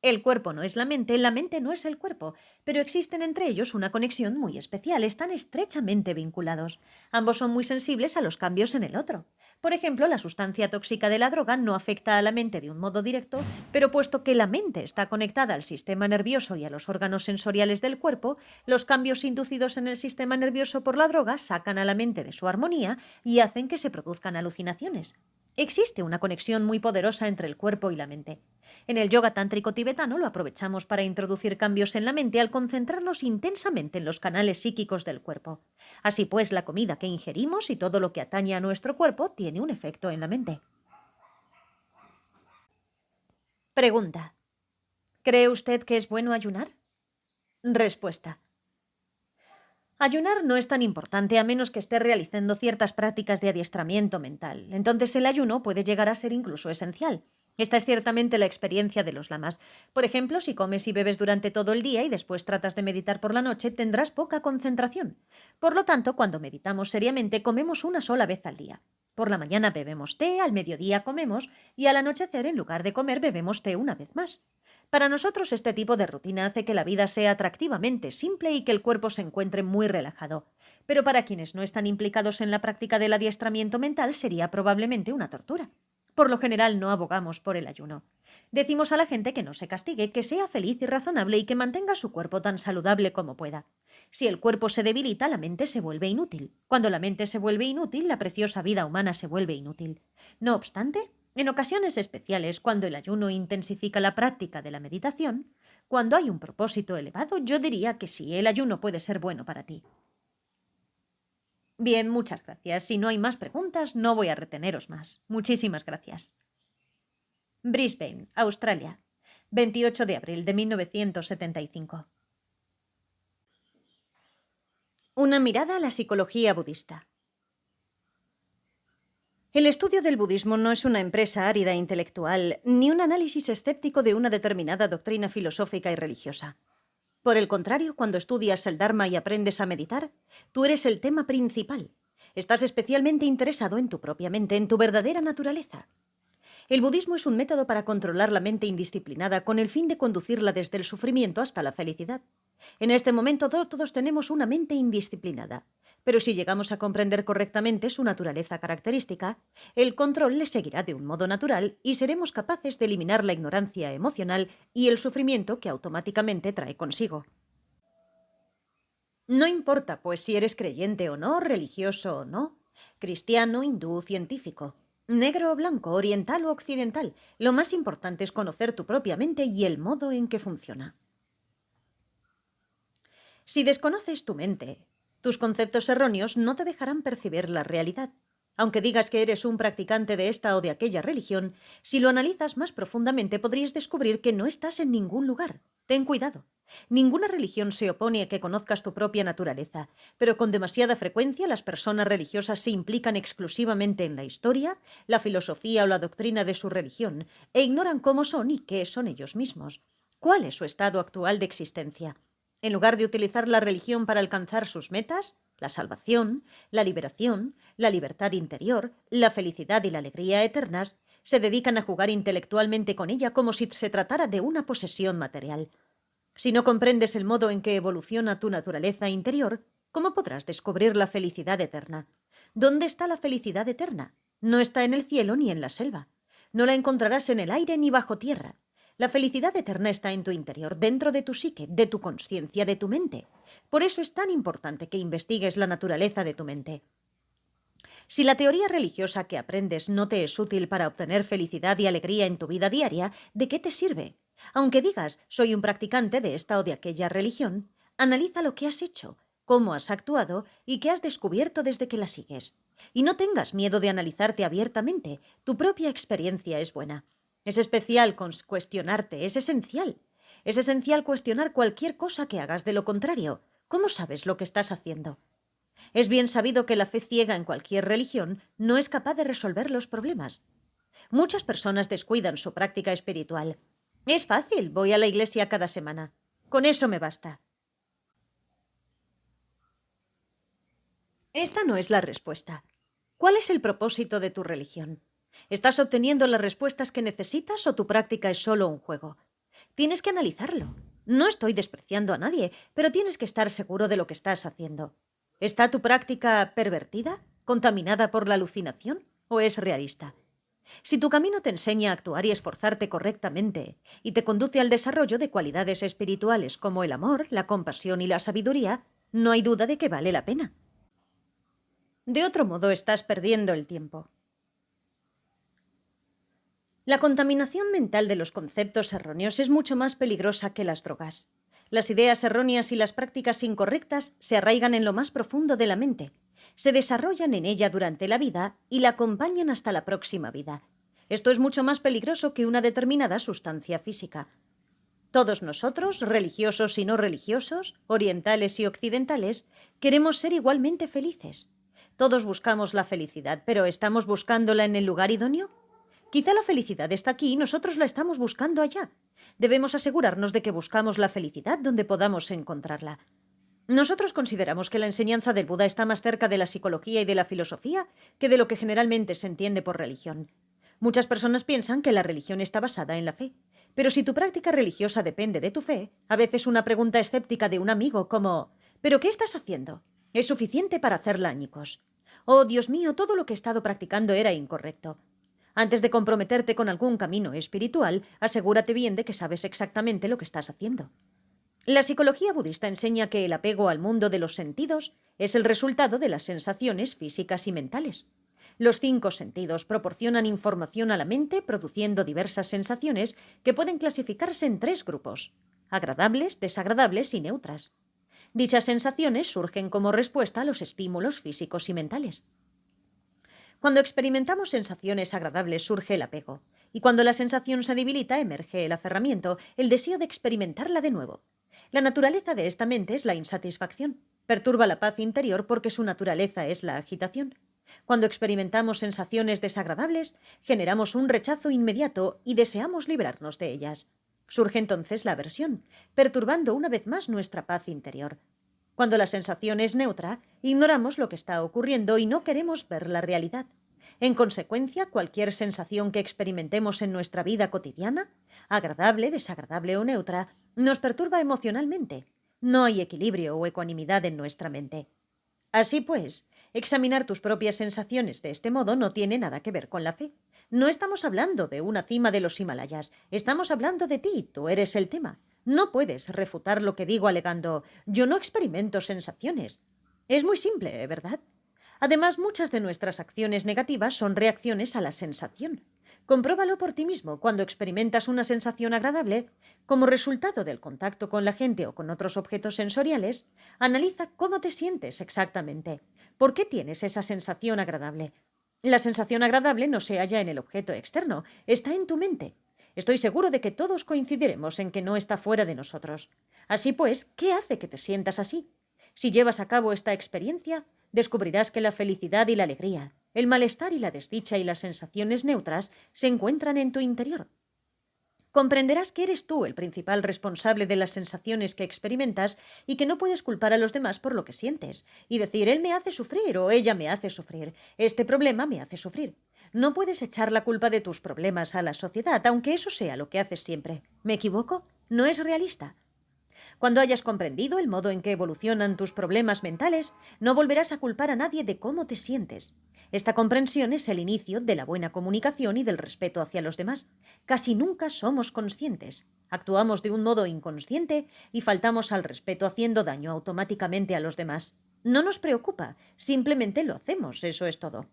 El cuerpo no es la mente no es el cuerpo, pero existen entre ellos una conexión muy especial, están estrechamente vinculados. Ambos son muy sensibles a los cambios en el otro. Por ejemplo, la sustancia tóxica de la droga no afecta a la mente de un modo directo, pero puesto que la mente está conectada al sistema nervioso y a los órganos sensoriales del cuerpo, los cambios inducidos en el sistema nervioso por la droga sacan a la mente de su armonía y hacen que se produzcan alucinaciones. Existe una conexión muy poderosa entre el cuerpo y la mente. En el yoga tántrico tibetano lo aprovechamos para introducir cambios en la mente al concentrarnos intensamente en los canales psíquicos del cuerpo. Así pues, la comida que ingerimos y todo lo que atañe a nuestro cuerpo tiene un efecto en la mente. Pregunta. ¿Cree usted que es bueno ayunar? Respuesta. Ayunar no es tan importante a menos que esté realizando ciertas prácticas de adiestramiento mental. Entonces el ayuno puede llegar a ser incluso esencial. Esta es ciertamente la experiencia de los lamas. Por ejemplo, si comes y bebes durante todo el día y después tratas de meditar por la noche, tendrás poca concentración. Por lo tanto, cuando meditamos seriamente, comemos una sola vez al día. Por la mañana bebemos té, al mediodía comemos y al anochecer, en lugar de comer, bebemos té una vez más. Para nosotros este tipo de rutina hace que la vida sea atractivamente simple y que el cuerpo se encuentre muy relajado. Pero para quienes no están implicados en la práctica del adiestramiento mental sería probablemente una tortura. Por lo general no abogamos por el ayuno. Decimos a la gente que no se castigue, que sea feliz y razonable y que mantenga su cuerpo tan saludable como pueda. Si el cuerpo se debilita, la mente se vuelve inútil. Cuando la mente se vuelve inútil, la preciosa vida humana se vuelve inútil. No obstante, en ocasiones especiales, cuando el ayuno intensifica la práctica de la meditación, cuando hay un propósito elevado, yo diría que sí, el ayuno puede ser bueno para ti. Bien, muchas gracias. Si no hay más preguntas, no voy a reteneros más. Muchísimas gracias. Brisbane, Australia, 28 de abril de 1975. Una mirada a la psicología budista. El estudio del budismo no es una empresa árida e intelectual, ni un análisis escéptico de una determinada doctrina filosófica y religiosa. Por el contrario, cuando estudias el Dharma y aprendes a meditar, tú eres el tema principal. Estás especialmente interesado en tu propia mente, en tu verdadera naturaleza. El budismo es un método para controlar la mente indisciplinada con el fin de conducirla desde el sufrimiento hasta la felicidad. En este momento todos tenemos una mente indisciplinada, pero si llegamos a comprender correctamente su naturaleza característica, el control le seguirá de un modo natural y seremos capaces de eliminar la ignorancia emocional y el sufrimiento que automáticamente trae consigo. No importa, pues, si eres creyente o no, religioso o no, cristiano, hindú, científico, negro o blanco, oriental o occidental, lo más importante es conocer tu propia mente y el modo en que funciona. Si desconoces tu mente, tus conceptos erróneos no te dejarán percibir la realidad. Aunque digas que eres un practicante de esta o de aquella religión, si lo analizas más profundamente podrías descubrir que no estás en ningún lugar. Ten cuidado. Ninguna religión se opone a que conozcas tu propia naturaleza, pero con demasiada frecuencia las personas religiosas se implican exclusivamente en la historia, la filosofía o la doctrina de su religión, e ignoran cómo son y qué son ellos mismos. ¿Cuál es su estado actual de existencia? En lugar de utilizar la religión para alcanzar sus metas, la salvación, la liberación, la libertad interior, la felicidad y la alegría eternas, se dedican a jugar intelectualmente con ella como si se tratara de una posesión material. Si no comprendes el modo en que evoluciona tu naturaleza interior, ¿cómo podrás descubrir la felicidad eterna? ¿Dónde está la felicidad eterna? No está en el cielo ni en la selva. No la encontrarás en el aire ni bajo tierra. La felicidad eterna está en tu interior, dentro de tu psique, de tu consciencia, de tu mente. Por eso es tan importante que investigues la naturaleza de tu mente. Si la teoría religiosa que aprendes no te es útil para obtener felicidad y alegría en tu vida diaria, ¿de qué te sirve? Aunque digas, soy un practicante de esta o de aquella religión, analiza lo que has hecho, cómo has actuado y qué has descubierto desde que la sigues. Y no tengas miedo de analizarte abiertamente, tu propia experiencia es buena. Es especial cuestionarte, es esencial. Es esencial cuestionar cualquier cosa que hagas, de lo contrario, ¿Cómo sabes lo que estás haciendo? Es bien sabido que la fe ciega en cualquier religión no es capaz de resolver los problemas. Muchas personas descuidan su práctica espiritual. Es fácil, voy a la iglesia cada semana. Con eso me basta. Esta no es la respuesta. ¿Cuál es el propósito de tu religión? ¿Estás obteniendo las respuestas que necesitas o tu práctica es solo un juego? Tienes que analizarlo. No estoy despreciando a nadie, pero tienes que estar seguro de lo que estás haciendo. ¿Está tu práctica pervertida, contaminada por la alucinación o es realista? Si tu camino te enseña a actuar y esforzarte correctamente y te conduce al desarrollo de cualidades espirituales como el amor, la compasión y la sabiduría, no hay duda de que vale la pena. De otro modo, estás perdiendo el tiempo. La contaminación mental de los conceptos erróneos es mucho más peligrosa que las drogas. Las ideas erróneas y las prácticas incorrectas se arraigan en lo más profundo de la mente, se desarrollan en ella durante la vida y la acompañan hasta la próxima vida. Esto es mucho más peligroso que una determinada sustancia física. Todos nosotros, religiosos y no religiosos, orientales y occidentales, queremos ser igualmente felices. Todos buscamos la felicidad, pero ¿estamos buscándola en el lugar idóneo? Quizá la felicidad está aquí y nosotros la estamos buscando allá. Debemos asegurarnos de que buscamos la felicidad donde podamos encontrarla. Nosotros consideramos que la enseñanza del Buda está más cerca de la psicología y de la filosofía que de lo que generalmente se entiende por religión. Muchas personas piensan que la religión está basada en la fe. Pero si tu práctica religiosa depende de tu fe, a veces una pregunta escéptica de un amigo como ¿pero qué estás haciendo? Es suficiente para hacerla añicos. Oh, Dios mío, todo lo que he estado practicando era incorrecto. Antes de comprometerte con algún camino espiritual, asegúrate bien de que sabes exactamente lo que estás haciendo. La psicología budista enseña que el apego al mundo de los sentidos es el resultado de las sensaciones físicas y mentales. Los 5 sentidos proporcionan información a la mente, produciendo diversas sensaciones que pueden clasificarse en 3 grupos: agradables, desagradables y neutras. Dichas sensaciones surgen como respuesta a los estímulos físicos y mentales. Cuando experimentamos sensaciones agradables surge el apego, y cuando la sensación se debilita emerge el aferramiento, el deseo de experimentarla de nuevo. La naturaleza de esta mente es la insatisfacción. Perturba la paz interior porque su naturaleza es la agitación. Cuando experimentamos sensaciones desagradables, generamos un rechazo inmediato y deseamos librarnos de ellas. Surge entonces la aversión, perturbando una vez más nuestra paz interior. Cuando la sensación es neutra, ignoramos lo que está ocurriendo y no queremos ver la realidad. En consecuencia, cualquier sensación que experimentemos en nuestra vida cotidiana, agradable, desagradable o neutra, nos perturba emocionalmente. No hay equilibrio o ecuanimidad en nuestra mente. Así pues, examinar tus propias sensaciones de este modo no tiene nada que ver con la fe. No estamos hablando de una cima de los Himalayas, estamos hablando de ti, tú eres el tema. No puedes refutar lo que digo alegando, yo no experimento sensaciones. Es muy simple, ¿verdad? Además, muchas de nuestras acciones negativas son reacciones a la sensación. Compruébalo por ti mismo cuando experimentas una sensación agradable. Como resultado del contacto con la gente o con otros objetos sensoriales, analiza cómo te sientes exactamente. ¿Por qué tienes esa sensación agradable? La sensación agradable no se halla en el objeto externo, está en tu mente. Estoy seguro de que todos coincidiremos en que no está fuera de nosotros. Así pues, ¿qué hace que te sientas así? Si llevas a cabo esta experiencia, descubrirás que la felicidad y la alegría, el malestar y la desdicha y las sensaciones neutras se encuentran en tu interior. Comprenderás que eres tú el principal responsable de las sensaciones que experimentas y que no puedes culpar a los demás por lo que sientes y decir él me hace sufrir o ella me hace sufrir, este problema me hace sufrir. No puedes echar la culpa de tus problemas a la sociedad, aunque eso sea lo que haces siempre. ¿Me equivoco? No es realista. Cuando hayas comprendido el modo en que evolucionan tus problemas mentales, no volverás a culpar a nadie de cómo te sientes. Esta comprensión es el inicio de la buena comunicación y del respeto hacia los demás. Casi nunca somos conscientes. Actuamos de un modo inconsciente y faltamos al respeto haciendo daño automáticamente a los demás. No nos preocupa, simplemente lo hacemos, eso es todo.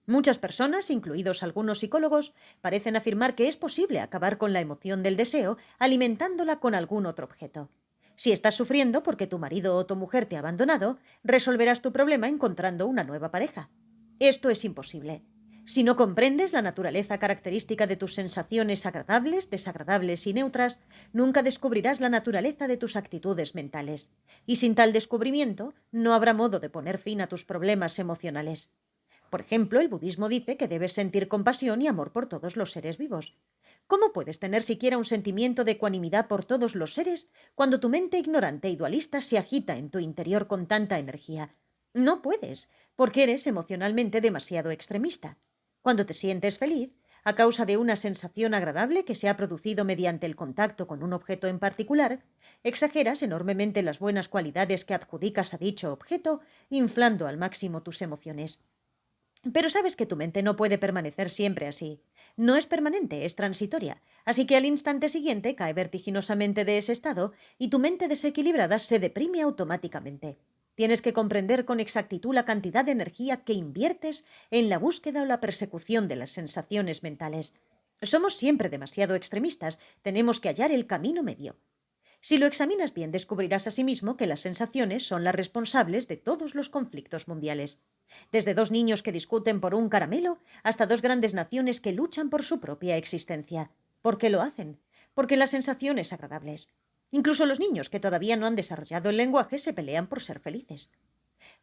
Muchas personas, incluidos algunos psicólogos, parecen afirmar que es posible acabar con la emoción del deseo alimentándola con algún otro objeto. Si estás sufriendo porque tu marido o tu mujer te ha abandonado, resolverás tu problema encontrando una nueva pareja. Esto es imposible. Si no comprendes la naturaleza característica de tus sensaciones agradables, desagradables y neutras, nunca descubrirás la naturaleza de tus actitudes mentales. Y sin tal descubrimiento, no habrá modo de poner fin a tus problemas emocionales. Por ejemplo, el budismo dice que debes sentir compasión y amor por todos los seres vivos. ¿Cómo puedes tener siquiera un sentimiento de ecuanimidad por todos los seres cuando tu mente ignorante y dualista se agita en tu interior con tanta energía? No puedes, porque eres emocionalmente demasiado extremista. Cuando te sientes feliz, a causa de una sensación agradable que se ha producido mediante el contacto con un objeto en particular, exageras enormemente las buenas cualidades que adjudicas a dicho objeto, inflando al máximo tus emociones. Pero sabes que tu mente no puede permanecer siempre así. No es permanente, es transitoria. Así que al instante siguiente cae vertiginosamente de ese estado y tu mente desequilibrada se deprime automáticamente. Tienes que comprender con exactitud la cantidad de energía que inviertes en la búsqueda o la persecución de las sensaciones mentales. Somos siempre demasiado extremistas, tenemos que hallar el camino medio. Si lo examinas bien, descubrirás asimismo que las sensaciones son las responsables de todos los conflictos mundiales. Desde dos niños que discuten por un caramelo hasta dos grandes naciones que luchan por su propia existencia. ¿Por qué lo hacen? Porque la sensación es agradable. Incluso los niños que todavía no han desarrollado el lenguaje se pelean por ser felices.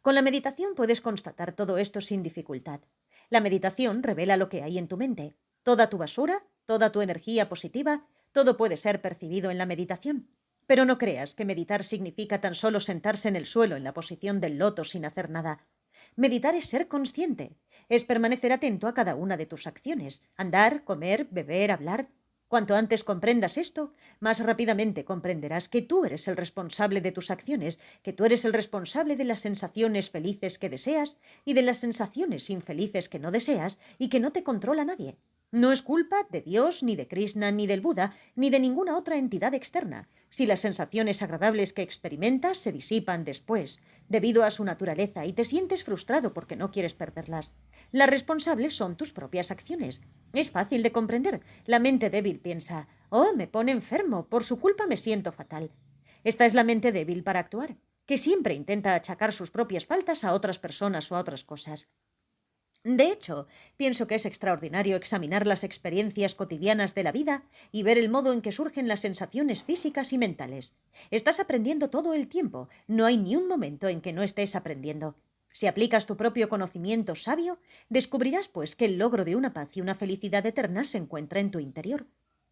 Con la meditación puedes constatar todo esto sin dificultad. La meditación revela lo que hay en tu mente. Toda tu basura, toda tu energía positiva, todo puede ser percibido en la meditación. Pero no creas que meditar significa tan solo sentarse en el suelo en la posición del loto sin hacer nada. Meditar es ser consciente, es permanecer atento a cada una de tus acciones, andar, comer, beber, hablar. Cuanto antes comprendas esto, más rápidamente comprenderás que tú eres el responsable de tus acciones, que tú eres el responsable de las sensaciones felices que deseas y de las sensaciones infelices que no deseas y que no te controla nadie. No es culpa de Dios, ni de Krishna, ni del Buda, ni de ninguna otra entidad externa, si las sensaciones agradables que experimentas se disipan después, debido a su naturaleza, y te sientes frustrado porque no quieres perderlas. Las responsables son tus propias acciones. Es fácil de comprender. La mente débil piensa, oh, me pone enfermo, por su culpa me siento fatal. Esta es la mente débil para actuar, que siempre intenta achacar sus propias faltas a otras personas o a otras cosas. De hecho, pienso que es extraordinario examinar las experiencias cotidianas de la vida y ver el modo en que surgen las sensaciones físicas y mentales. Estás aprendiendo todo el tiempo, no hay ni un momento en que no estés aprendiendo. Si aplicas tu propio conocimiento sabio, descubrirás pues que el logro de una paz y una felicidad eterna se encuentra en tu interior.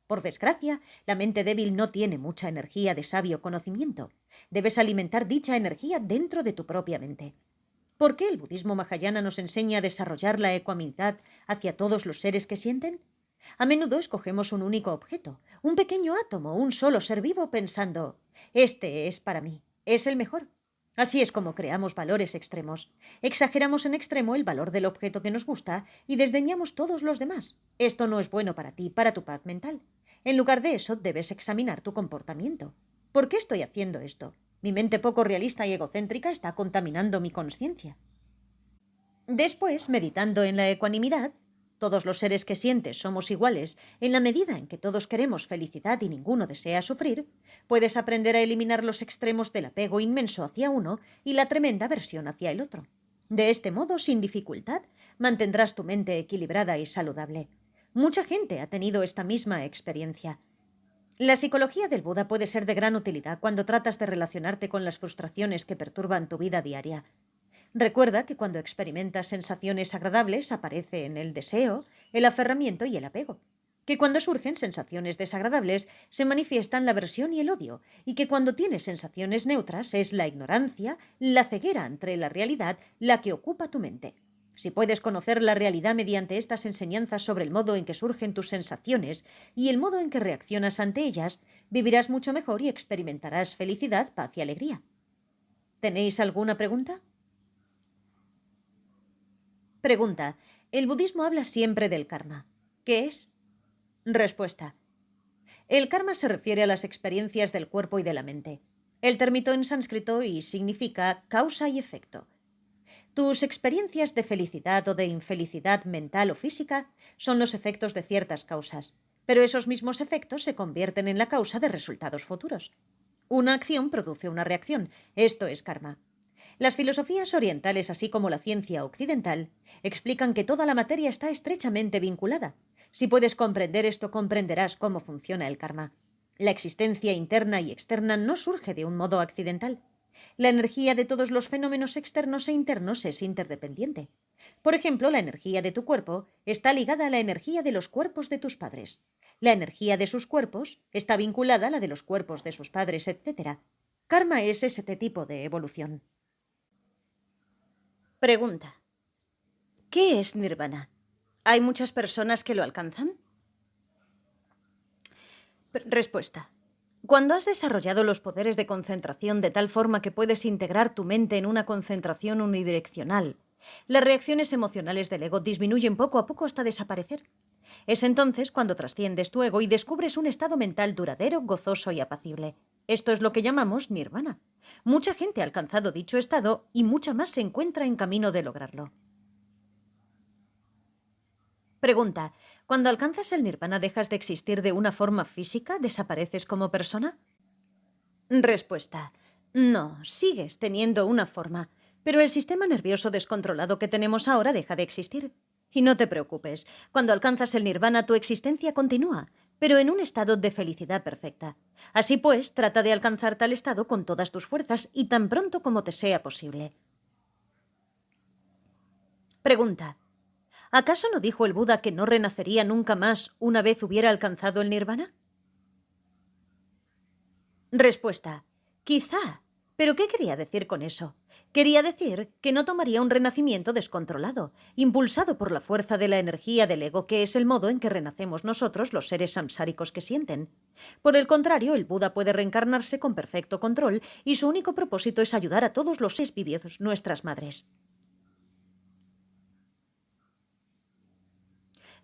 Por desgracia, la mente débil no tiene mucha energía de sabio conocimiento. Debes alimentar dicha energía dentro de tu propia mente. ¿Por qué el budismo mahayana nos enseña a desarrollar la ecuanimidad hacia todos los seres que sienten? A menudo escogemos un único objeto, un pequeño átomo, un solo ser vivo, pensando, este es para mí, es el mejor. Así es como creamos valores extremos. Exageramos en extremo el valor del objeto que nos gusta y desdeñamos todos los demás. Esto no es bueno para ti, para tu paz mental. En lugar de eso, debes examinar tu comportamiento. ¿Por qué estoy haciendo esto? Mi mente poco realista y egocéntrica está contaminando mi conciencia. Después, meditando en la ecuanimidad, todos los seres que sientes somos iguales en la medida en que todos queremos felicidad y ninguno desea sufrir, puedes aprender a eliminar los extremos del apego inmenso hacia uno y la tremenda aversión hacia el otro. De este modo, sin dificultad, mantendrás tu mente equilibrada y saludable. Mucha gente ha tenido esta misma experiencia. La psicología del Buda puede ser de gran utilidad cuando tratas de relacionarte con las frustraciones que perturban tu vida diaria. Recuerda que cuando experimentas sensaciones agradables aparecen el deseo, el aferramiento y el apego. Que cuando surgen sensaciones desagradables se manifiestan la aversión y el odio, y que cuando tienes sensaciones neutras es la ignorancia, la ceguera ante la realidad la que ocupa tu mente. Si puedes conocer la realidad mediante estas enseñanzas sobre el modo en que surgen tus sensaciones y el modo en que reaccionas ante ellas, vivirás mucho mejor y experimentarás felicidad, paz y alegría. ¿Tenéis alguna pregunta? Pregunta. El budismo habla siempre del karma. ¿Qué es? Respuesta. El karma se refiere a las experiencias del cuerpo y de la mente. El término en sánscrito y significa causa y efecto. Tus experiencias de felicidad o de infelicidad mental o física son los efectos de ciertas causas, pero esos mismos efectos se convierten en la causa de resultados futuros. Una acción produce una reacción. Esto es karma. Las filosofías orientales, así como la ciencia occidental, explican que toda la materia está estrechamente vinculada. Si puedes comprender esto, comprenderás cómo funciona el karma. La existencia interna y externa no surge de un modo accidental. La energía de todos los fenómenos externos e internos es interdependiente. Por ejemplo, la energía de tu cuerpo está ligada a la energía de los cuerpos de tus padres. La energía de sus cuerpos está vinculada a la de los cuerpos de sus padres, etc. Karma es ese tipo de evolución. Pregunta: ¿qué es nirvana? ¿Hay muchas personas que lo alcanzan? Respuesta: cuando has desarrollado los poderes de concentración de tal forma que puedes integrar tu mente en una concentración unidireccional, las reacciones emocionales del ego disminuyen poco a poco hasta desaparecer. Es entonces cuando trasciendes tu ego y descubres un estado mental duradero, gozoso y apacible. Esto es lo que llamamos nirvana. Mucha gente ha alcanzado dicho estado y mucha más se encuentra en camino de lograrlo. Pregunta: ¿cuando alcanzas el nirvana dejas de existir de una forma física? ¿Desapareces como persona? Respuesta: no, sigues teniendo una forma, pero el sistema nervioso descontrolado que tenemos ahora deja de existir. Y no te preocupes, cuando alcanzas el nirvana tu existencia continúa, pero en un estado de felicidad perfecta. Así pues, trata de alcanzar tal estado con todas tus fuerzas y tan pronto como te sea posible. Pregunta: ¿acaso no dijo el Buda que no renacería nunca más una vez hubiera alcanzado el nirvana? Respuesta: quizá. ¿Pero qué quería decir con eso? Quería decir que no tomaría un renacimiento descontrolado, impulsado por la fuerza de la energía del ego, que es el modo en que renacemos nosotros, los seres samsáricos que sienten. Por el contrario, el Buda puede reencarnarse con perfecto control y su único propósito es ayudar a todos los seres vividos, nuestras madres.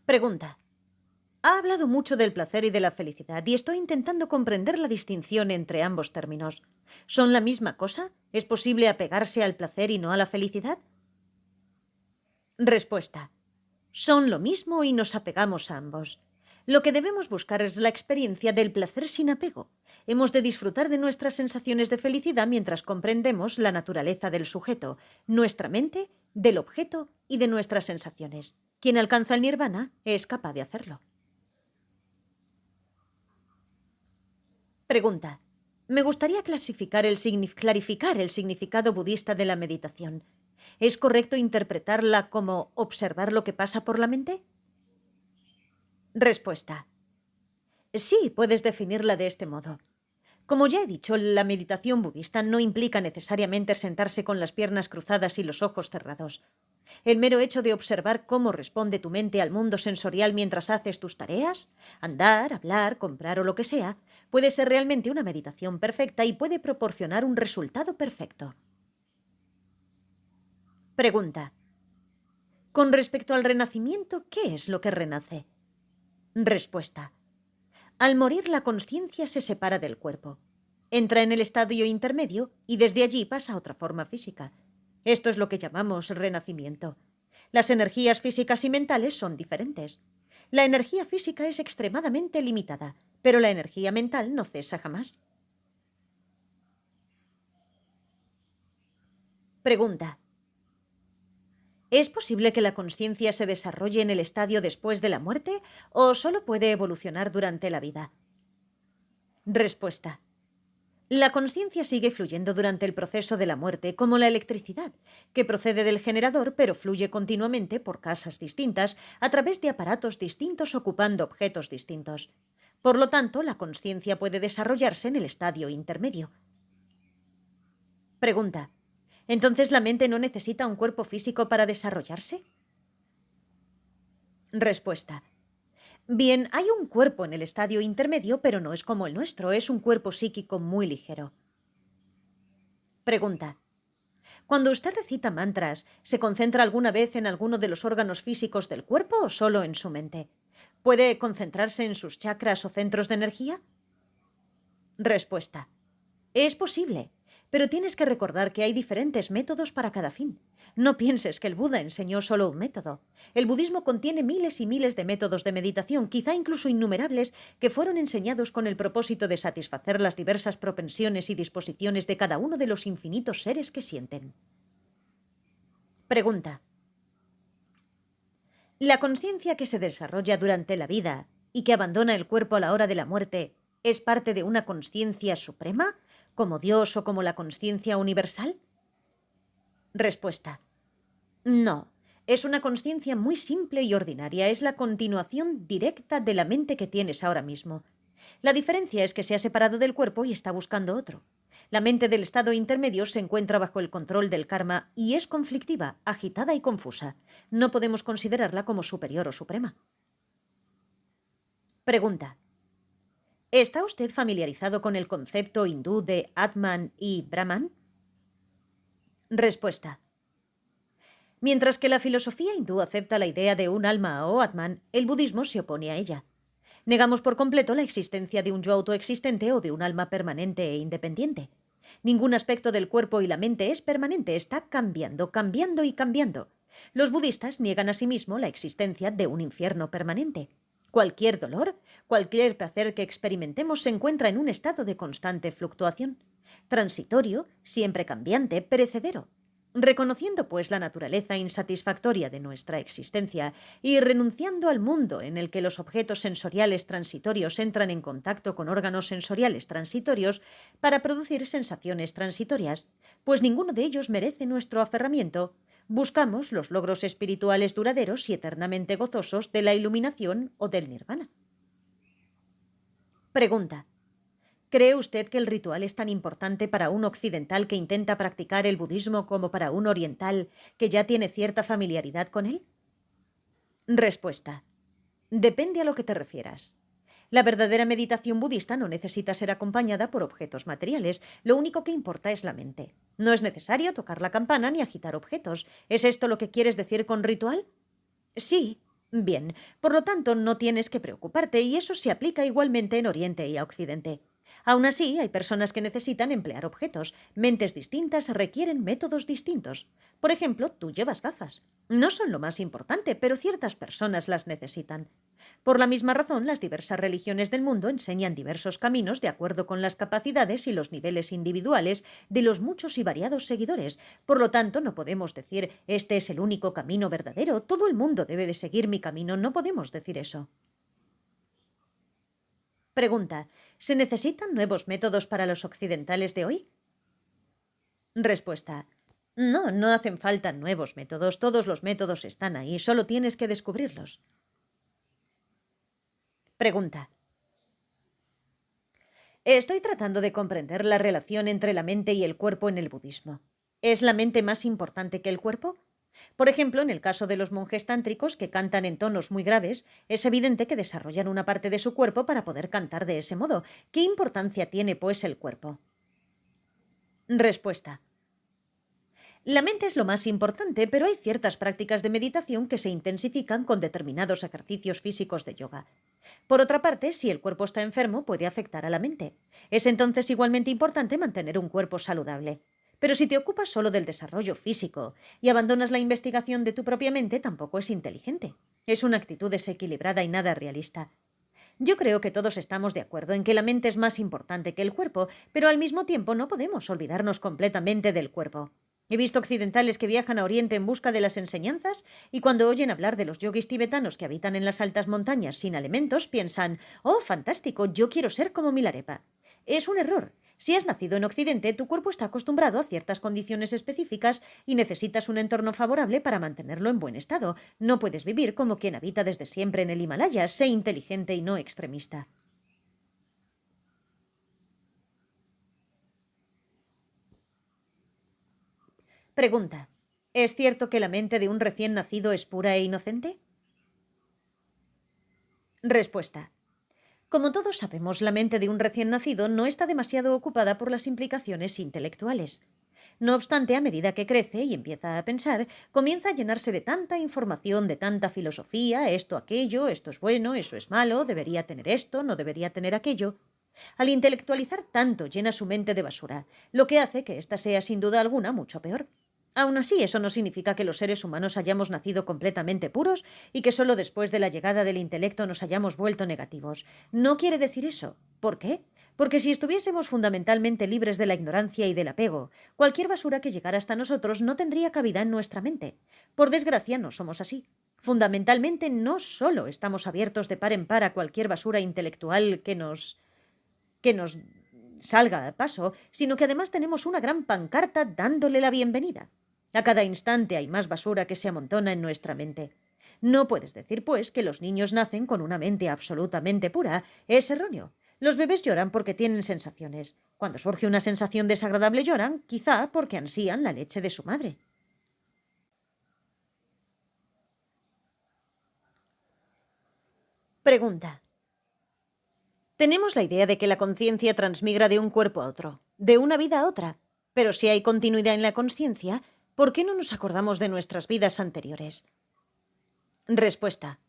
Pregunta: ha hablado mucho del placer y de la felicidad y estoy intentando comprender la distinción entre ambos términos. ¿Son la misma cosa? ¿Es posible apegarse al placer y no a la felicidad? Respuesta: son lo mismo y nos apegamos a ambos. Lo que debemos buscar es la experiencia del placer sin apego. Hemos de disfrutar de nuestras sensaciones de felicidad mientras comprendemos la naturaleza del sujeto, nuestra mente, del objeto y de nuestras sensaciones. Quien alcanza el nirvana es capaz de hacerlo. Pregunta: me gustaría clarificar el significado budista de la meditación. ¿Es correcto interpretarla como observar lo que pasa por la mente? Respuesta: sí, puedes definirla de este modo. Como ya he dicho, la meditación budista no implica necesariamente sentarse con las piernas cruzadas y los ojos cerrados. El mero hecho de observar cómo responde tu mente al mundo sensorial mientras haces tus tareas, andar, hablar, comprar o lo que sea, puede ser realmente una meditación perfecta y puede proporcionar un resultado perfecto. Pregunta: con respecto al renacimiento, ¿qué es lo que renace? Respuesta: al morir la consciencia se separa del cuerpo. Entra en el estadio intermedio y desde allí pasa a otra forma física. Esto es lo que llamamos renacimiento. Las energías físicas y mentales son diferentes. La energía física es extremadamente limitada, pero la energía mental no cesa jamás. Pregunta: ¿es posible que la consciencia se desarrolle en el estadio después de la muerte o solo puede evolucionar durante la vida? Respuesta: la consciencia sigue fluyendo durante el proceso de la muerte, como la electricidad, que procede del generador pero fluye continuamente por casas distintas, a través de aparatos distintos ocupando objetos distintos. Por lo tanto, la consciencia puede desarrollarse en el estadio intermedio. Pregunta: ¿entonces la mente no necesita un cuerpo físico para desarrollarse? Respuesta: bien, hay un cuerpo en el estadio intermedio, pero no es como el nuestro, es un cuerpo psíquico muy ligero. Pregunta: cuando usted recita mantras, ¿se concentra alguna vez en alguno de los órganos físicos del cuerpo o solo en su mente? ¿Puede concentrarse en sus chakras o centros de energía? Respuesta: es posible, pero tienes que recordar que hay diferentes métodos para cada fin. No pienses que el Buda enseñó solo un método. El budismo contiene miles y miles de métodos de meditación, quizá incluso innumerables, que fueron enseñados con el propósito de satisfacer las diversas propensiones y disposiciones de cada uno de los infinitos seres que sienten. Pregunta. ¿La conciencia que se desarrolla durante la vida y que abandona el cuerpo a la hora de la muerte es parte de una conciencia suprema, como Dios o como la conciencia universal? Respuesta. No, es una conciencia muy simple y ordinaria, es la continuación directa de la mente que tienes ahora mismo. La diferencia es que se ha separado del cuerpo y está buscando otro. La mente del estado intermedio se encuentra bajo el control del karma y es conflictiva, agitada y confusa. No podemos considerarla como superior o suprema. Pregunta. ¿Está usted familiarizado con el concepto hindú de Atman y Brahman? Respuesta. Mientras que la filosofía hindú acepta la idea de un alma o Atman, el budismo se opone a ella. Negamos por completo la existencia de un yo autoexistente o de un alma permanente e independiente. Ningún aspecto del cuerpo y la mente es permanente, está cambiando, cambiando y cambiando. Los budistas niegan asimismo la existencia de un infierno permanente. Cualquier dolor, cualquier placer que experimentemos se encuentra en un estado de constante fluctuación, transitorio, siempre cambiante, perecedero. Reconociendo, pues, la naturaleza insatisfactoria de nuestra existencia y renunciando al mundo en el que los objetos sensoriales transitorios entran en contacto con órganos sensoriales transitorios para producir sensaciones transitorias, pues ninguno de ellos merece nuestro aferramiento, buscamos los logros espirituales duraderos y eternamente gozosos de la iluminación o del nirvana. Pregunta. ¿Cree usted que el ritual es tan importante para un occidental que intenta practicar el budismo como para un oriental que ya tiene cierta familiaridad con él? Respuesta. Depende a lo que te refieras. La verdadera meditación budista no necesita ser acompañada por objetos materiales. Lo único que importa es la mente. No es necesario tocar la campana ni agitar objetos. ¿Es esto lo que quieres decir con ritual? Sí. Bien. Por lo tanto, no tienes que preocuparte y eso se aplica igualmente en Oriente y a Occidente. Aún así, hay personas que necesitan emplear objetos. Mentes distintas requieren métodos distintos. Por ejemplo, tú llevas gafas. No son lo más importante, pero ciertas personas las necesitan. Por la misma razón, las diversas religiones del mundo enseñan diversos caminos de acuerdo con las capacidades y los niveles individuales de los muchos y variados seguidores. Por lo tanto, no podemos decir, este es el único camino verdadero, todo el mundo debe de seguir mi camino, no podemos decir eso. Pregunta. ¿Se necesitan nuevos métodos para los occidentales de hoy? Respuesta. No, no hacen falta nuevos métodos. Todos los métodos están ahí. Solo tienes que descubrirlos. Pregunta. Estoy tratando de comprender la relación entre la mente y el cuerpo en el budismo. ¿Es la mente más importante que el cuerpo? Por ejemplo, en el caso de los monjes tántricos que cantan en tonos muy graves, es evidente que desarrollan una parte de su cuerpo para poder cantar de ese modo. ¿Qué importancia tiene, pues, el cuerpo? Respuesta. La mente es lo más importante, pero hay ciertas prácticas de meditación que se intensifican con determinados ejercicios físicos de yoga. Por otra parte, si el cuerpo está enfermo, puede afectar a la mente. Es entonces igualmente importante mantener un cuerpo saludable. Pero si te ocupas solo del desarrollo físico y abandonas la investigación de tu propia mente, tampoco es inteligente. Es una actitud desequilibrada y nada realista. Yo creo que todos estamos de acuerdo en que la mente es más importante que el cuerpo, pero al mismo tiempo no podemos olvidarnos completamente del cuerpo. He visto occidentales que viajan a Oriente en busca de las enseñanzas y cuando oyen hablar de los yogis tibetanos que habitan en las altas montañas sin alimentos, piensan, oh, fantástico, yo quiero ser como Milarepa. Es un error. Si has nacido en Occidente, tu cuerpo está acostumbrado a ciertas condiciones específicas y necesitas un entorno favorable para mantenerlo en buen estado. No puedes vivir como quien habita desde siempre en el Himalaya. Sé inteligente y no extremista. Pregunta. ¿Es cierto que la mente de un recién nacido es pura e inocente? Respuesta. Como todos sabemos, la mente de un recién nacido no está demasiado ocupada por las implicaciones intelectuales. No obstante, a medida que crece y empieza a pensar, comienza a llenarse de tanta información, de tanta filosofía, esto, aquello, esto es bueno, eso es malo, debería tener esto, no debería tener aquello. Al intelectualizar tanto, llena su mente de basura, lo que hace que ésta sea sin duda alguna mucho peor. Aún así, eso no significa que los seres humanos hayamos nacido completamente puros y que solo después de la llegada del intelecto nos hayamos vuelto negativos. No quiere decir eso. ¿Por qué? Porque si estuviésemos fundamentalmente libres de la ignorancia y del apego, cualquier basura que llegara hasta nosotros no tendría cabida en nuestra mente. Por desgracia, no somos así. Fundamentalmente, no solo estamos abiertos de par en par a cualquier basura intelectual que nos salga al paso, sino que además tenemos una gran pancarta dándole la bienvenida. A cada instante hay más basura que se amontona en nuestra mente. No puedes decir, pues, que los niños nacen con una mente absolutamente pura. Es erróneo. Los bebés lloran porque tienen sensaciones. Cuando surge una sensación desagradable lloran, quizá porque ansían la leche de su madre. Pregunta. Tenemos la idea de que la conciencia transmigra de un cuerpo a otro, de una vida a otra. Pero si hay continuidad en la conciencia, ¿por qué no nos acordamos de nuestras vidas anteriores? Respuesta.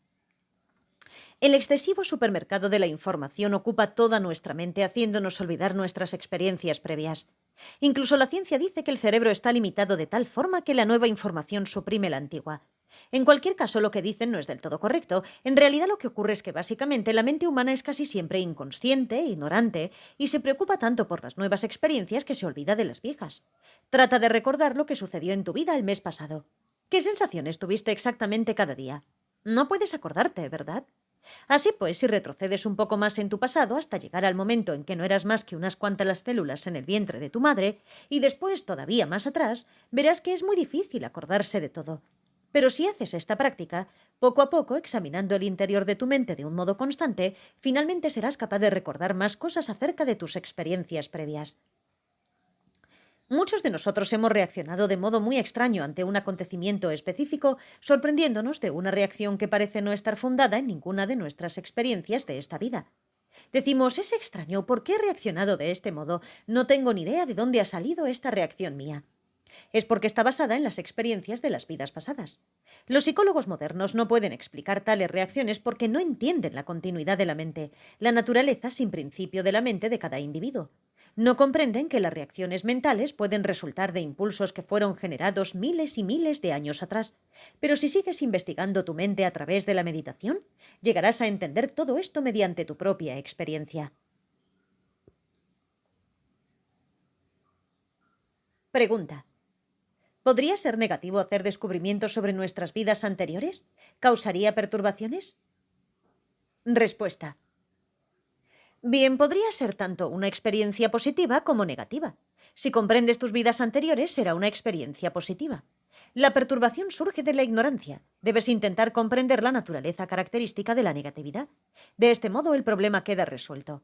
El excesivo supermercado de la información ocupa toda nuestra mente, haciéndonos olvidar nuestras experiencias previas. Incluso la ciencia dice que el cerebro está limitado de tal forma que la nueva información suprime la antigua. En cualquier caso, lo que dicen no es del todo correcto. En realidad lo que ocurre es que básicamente la mente humana es casi siempre inconsciente, ignorante, y se preocupa tanto por las nuevas experiencias que se olvida de las viejas. Trata de recordar lo que sucedió en tu vida el mes pasado. ¿Qué sensaciones tuviste exactamente cada día? No puedes acordarte, ¿verdad? Así pues, si retrocedes un poco más en tu pasado hasta llegar al momento en que no eras más que unas cuantas las células en el vientre de tu madre, y después todavía más atrás, verás que es muy difícil acordarse de todo. Pero si haces esta práctica, poco a poco, examinando el interior de tu mente de un modo constante, finalmente serás capaz de recordar más cosas acerca de tus experiencias previas. Muchos de nosotros hemos reaccionado de modo muy extraño ante un acontecimiento específico, sorprendiéndonos de una reacción que parece no estar fundada en ninguna de nuestras experiencias de esta vida. Decimos, es extraño, ¿por qué he reaccionado de este modo? No tengo ni idea de dónde ha salido esta reacción mía. Es porque está basada en las experiencias de las vidas pasadas. Los psicólogos modernos no pueden explicar tales reacciones porque no entienden la continuidad de la mente, la naturaleza sin principio de la mente de cada individuo. No comprenden que las reacciones mentales pueden resultar de impulsos que fueron generados miles y miles de años atrás. Pero si sigues investigando tu mente a través de la meditación, llegarás a entender todo esto mediante tu propia experiencia. Pregunta. ¿Podría ser negativo hacer descubrimientos sobre nuestras vidas anteriores? ¿Causaría perturbaciones? Respuesta. Bien, podría ser tanto una experiencia positiva como negativa. Si comprendes tus vidas anteriores, será una experiencia positiva. La perturbación surge de la ignorancia. Debes intentar comprender la naturaleza característica de la negatividad. De este modo, el problema queda resuelto.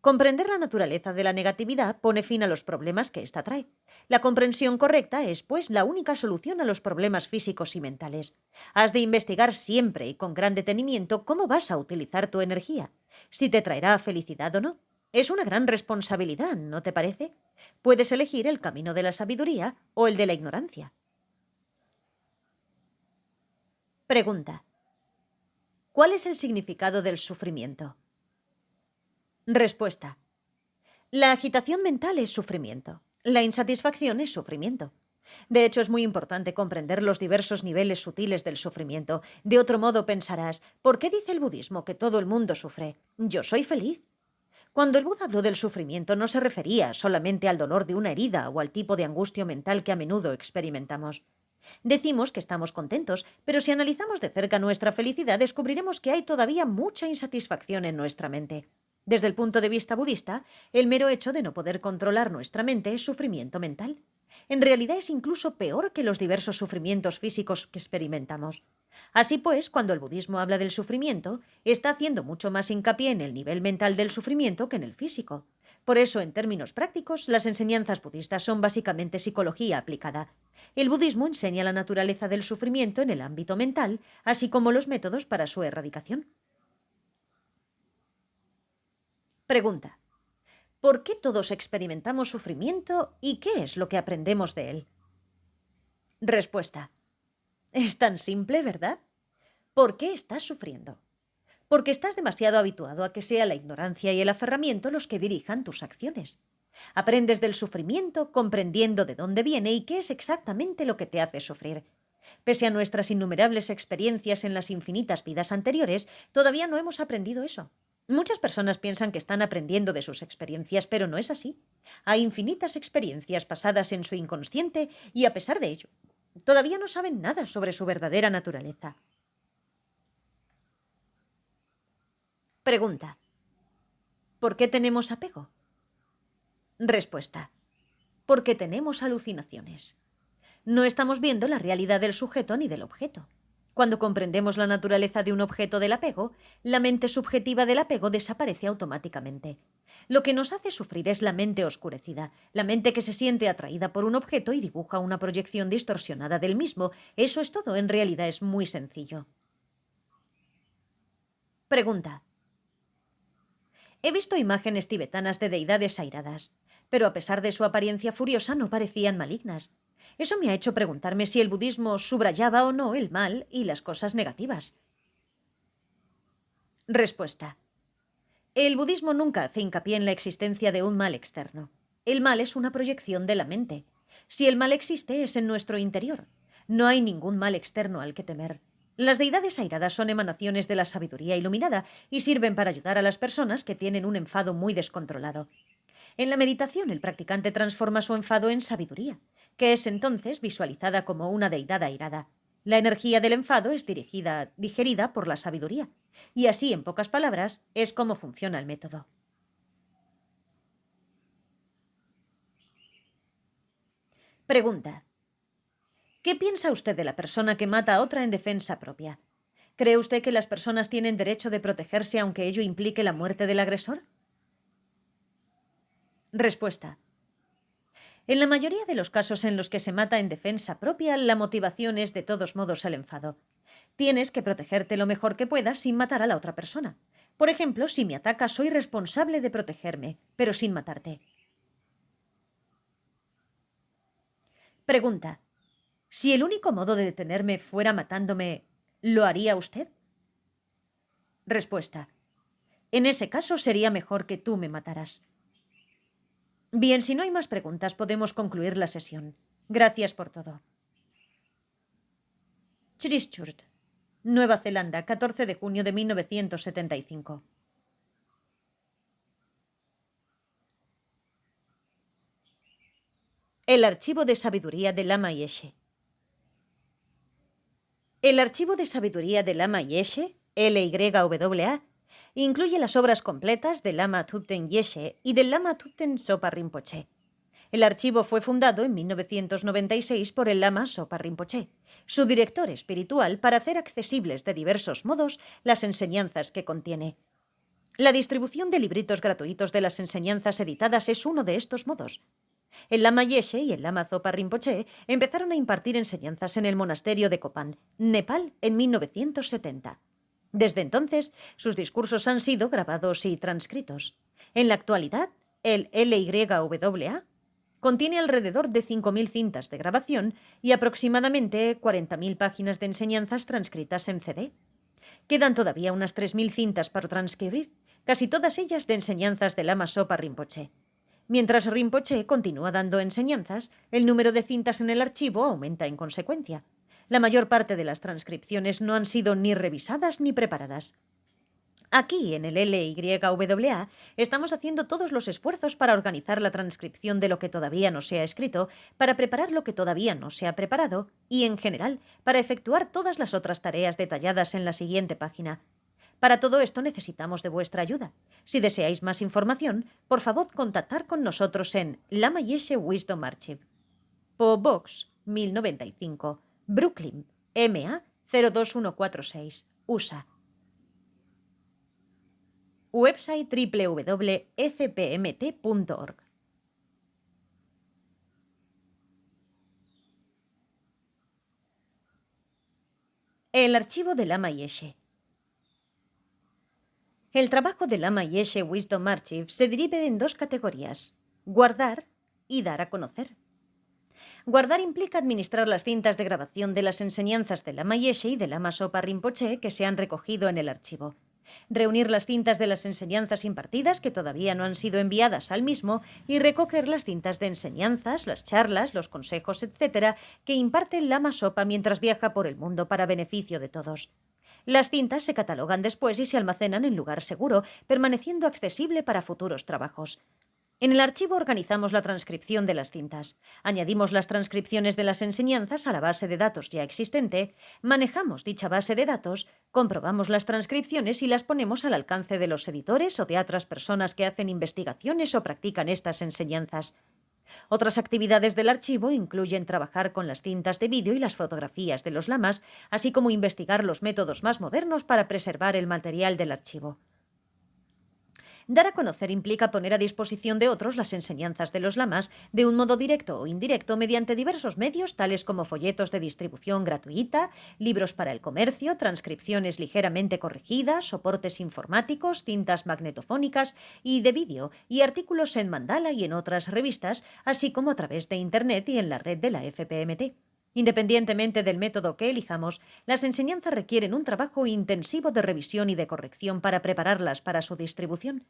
Comprender la naturaleza de la negatividad pone fin a los problemas que ésta trae. La comprensión correcta es, pues, la única solución a los problemas físicos y mentales. Has de investigar siempre y con gran detenimiento cómo vas a utilizar tu energía, si te traerá felicidad o no. Es una gran responsabilidad, ¿no te parece? Puedes elegir el camino de la sabiduría o el de la ignorancia. Pregunta. ¿Cuál es el significado del sufrimiento? Respuesta. La agitación mental es sufrimiento. La insatisfacción es sufrimiento. De hecho, es muy importante comprender los diversos niveles sutiles del sufrimiento. De otro modo pensarás, ¿por qué dice el budismo que todo el mundo sufre? Yo soy feliz. Cuando el Buda habló del sufrimiento no se refería solamente al dolor de una herida o al tipo de angustia mental que a menudo experimentamos. Decimos que estamos contentos, pero si analizamos de cerca nuestra felicidad descubriremos que hay todavía mucha insatisfacción en nuestra mente. Desde el punto de vista budista, el mero hecho de no poder controlar nuestra mente es sufrimiento mental. En realidad es incluso peor que los diversos sufrimientos físicos que experimentamos. Así pues, cuando el budismo habla del sufrimiento, está haciendo mucho más hincapié en el nivel mental del sufrimiento que en el físico. Por eso, en términos prácticos, las enseñanzas budistas son básicamente psicología aplicada. El budismo enseña la naturaleza del sufrimiento en el ámbito mental, así como los métodos para su erradicación. Pregunta. ¿Por qué todos experimentamos sufrimiento y qué es lo que aprendemos de él? Respuesta. Es tan simple, ¿verdad? ¿Por qué estás sufriendo? Porque estás demasiado habituado a que sea la ignorancia y el aferramiento los que dirijan tus acciones. Aprendes del sufrimiento comprendiendo de dónde viene y qué es exactamente lo que te hace sufrir. Pese a nuestras innumerables experiencias en las infinitas vidas anteriores, todavía no hemos aprendido eso. Muchas personas piensan que están aprendiendo de sus experiencias, pero no es así. Hay infinitas experiencias pasadas en su inconsciente y, a pesar de ello, todavía no saben nada sobre su verdadera naturaleza. Pregunta: ¿por qué tenemos apego? Respuesta: porque tenemos alucinaciones. No estamos viendo la realidad del sujeto ni del objeto. Cuando comprendemos la naturaleza de un objeto del apego, la mente subjetiva del apego desaparece automáticamente. Lo que nos hace sufrir es la mente oscurecida, la mente que se siente atraída por un objeto y dibuja una proyección distorsionada del mismo. Eso es todo, en realidad es muy sencillo. Pregunta: he visto imágenes tibetanas de deidades airadas, pero a pesar de su apariencia furiosa no parecían malignas. Eso me ha hecho preguntarme si el budismo subrayaba o no el mal y las cosas negativas. Respuesta: el budismo nunca hace hincapié en la existencia de un mal externo. El mal es una proyección de la mente. Si el mal existe, es en nuestro interior. No hay ningún mal externo al que temer. Las deidades airadas son emanaciones de la sabiduría iluminada y sirven para ayudar a las personas que tienen un enfado muy descontrolado. En la meditación, el practicante transforma su enfado en sabiduría, que es entonces visualizada como una deidad airada. La energía del enfado es digerida por la sabiduría. Y así, en pocas palabras, es como funciona el método. Pregunta: ¿qué piensa usted de la persona que mata a otra en defensa propia? ¿Cree usted que las personas tienen derecho de protegerse aunque ello implique la muerte del agresor? Respuesta: en la mayoría de los casos en los que se mata en defensa propia, la motivación es de todos modos el enfado. Tienes que protegerte lo mejor que puedas sin matar a la otra persona. Por ejemplo, si me atacas, soy responsable de protegerme, pero sin matarte. Pregunta: si el único modo de detenerme fuera matándome, ¿lo haría usted? Respuesta: en ese caso sería mejor que tú me mataras. Bien, si no hay más preguntas, podemos concluir la sesión. Gracias por todo. Christchurch, Nueva Zelanda, 14 de junio de 1975. El archivo de sabiduría de Lama Yeshe. El archivo de sabiduría de Lama Yeshe, LYWA, incluye las obras completas del Lama Thubten Yeshe y del Lama Thubten Sopa Rinpoche. El archivo fue fundado en 1996 por el Lama Sopa Rinpoche, su director espiritual, para hacer accesibles de diversos modos las enseñanzas que contiene. La distribución de libritos gratuitos de las enseñanzas editadas es uno de estos modos. El Lama Yeshe y el Lama Zopa Rinpoche empezaron a impartir enseñanzas en el monasterio de Kopan, Nepal, en 1970. Desde entonces, sus discursos han sido grabados y transcritos. En la actualidad, el LYWA contiene alrededor de 5.000 cintas de grabación y aproximadamente 40.000 páginas de enseñanzas transcritas en CD. Quedan todavía unas 3.000 cintas para transcribir, casi todas ellas de enseñanzas del Lama Zopa Rinpoche. Mientras Rinpoche continúa dando enseñanzas, el número de cintas en el archivo aumenta en consecuencia. La mayor parte de las transcripciones no han sido ni revisadas ni preparadas. Aquí, en el LYWA, estamos haciendo todos los esfuerzos para organizar la transcripción de lo que todavía no se ha escrito, para preparar lo que todavía no se ha preparado y, en general, para efectuar todas las otras tareas detalladas en la siguiente página. Para todo esto necesitamos de vuestra ayuda. Si deseáis más información, por favor contactar con nosotros en Lama Yeshe Wisdom Archive. P.O. Box 1095, Brooklyn, MA 02146, USA. Website www.fpmt.org. El archivo de Lama Yeshe. El trabajo de Lama Yeshe Wisdom Archive se divide en dos categorías: guardar y dar a conocer. Guardar implica administrar las cintas de grabación de las enseñanzas de Lama Yeshe y de Lama Zopa Rinpoche que se han recogido en el archivo. reunir las cintas de las enseñanzas impartidas que todavía no han sido enviadas al mismo y recoger las cintas de enseñanzas, las charlas, los consejos, etcétera, que imparte el Lama Zopa mientras viaja por el mundo para beneficio de todos. Las cintas se catalogan después y se almacenan en lugar seguro, permaneciendo accesible para futuros trabajos. En el archivo organizamos la transcripción de las cintas, añadimos las transcripciones de las enseñanzas a la base de datos ya existente, manejamos dicha base de datos, comprobamos las transcripciones y las ponemos al alcance de los editores o de otras personas que hacen investigaciones o practican estas enseñanzas. Otras actividades del archivo incluyen trabajar con las cintas de vídeo y las fotografías de los lamas, así como investigar los métodos más modernos para preservar el material del archivo. Dar a conocer implica poner a disposición de otros las enseñanzas de los lamas de un modo directo o indirecto mediante diversos medios tales como folletos de distribución gratuita, libros para el comercio, transcripciones ligeramente corregidas, soportes informáticos, cintas magnetofónicas y de vídeo y artículos en Mandala y en otras revistas, así como a través de Internet y en la red de la FPMT. Independientemente del método que elijamos, las enseñanzas requieren un trabajo intensivo de revisión y de corrección para prepararlas para su distribución.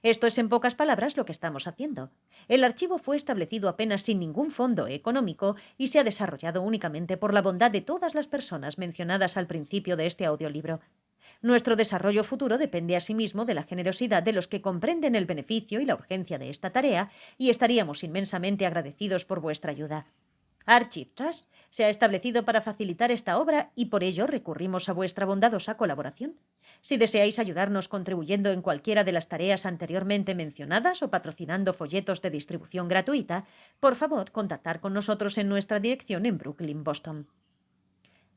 Esto es, en pocas palabras, lo que estamos haciendo. El archivo fue establecido apenas sin ningún fondo económico y se ha desarrollado únicamente por la bondad de todas las personas mencionadas al principio de este audiolibro. Nuestro desarrollo futuro depende asimismo de la generosidad de los que comprenden el beneficio y la urgencia de esta tarea y estaríamos inmensamente agradecidos por vuestra ayuda. Archive Trust se ha establecido para facilitar esta obra y por ello recurrimos a vuestra bondadosa colaboración. Si deseáis ayudarnos contribuyendo en cualquiera de las tareas anteriormente mencionadas o patrocinando folletos de distribución gratuita, por favor, contactar con nosotros en nuestra dirección en Brooklyn, Boston.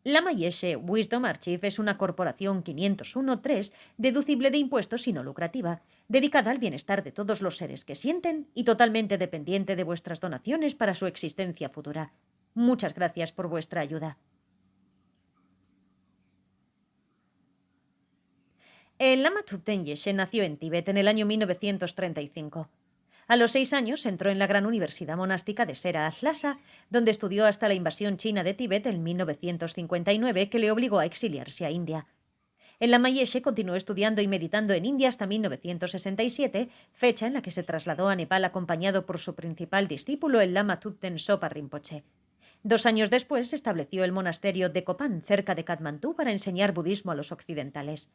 Lama Yeshe Wisdom Archive es una corporación 501(3) deducible de impuestos y no lucrativa, dedicada al bienestar de todos los seres que sienten y totalmente dependiente de vuestras donaciones para su existencia futura. Muchas gracias por vuestra ayuda. El Lama Thubten Yeshe nació en Tíbet en el año 1935. A los 6 años entró en la gran universidad monástica de Sera Lhasa, donde estudió hasta la invasión china de Tíbet en 1959, que le obligó a exiliarse a India. El Lama Yeshe continuó estudiando y meditando en India hasta 1967, fecha en la que se trasladó a Nepal acompañado por su principal discípulo, el Lama Thubten Sopa Rinpoche. 2 años después estableció el monasterio de Kopan, cerca de Katmandú, para enseñar budismo a los occidentales.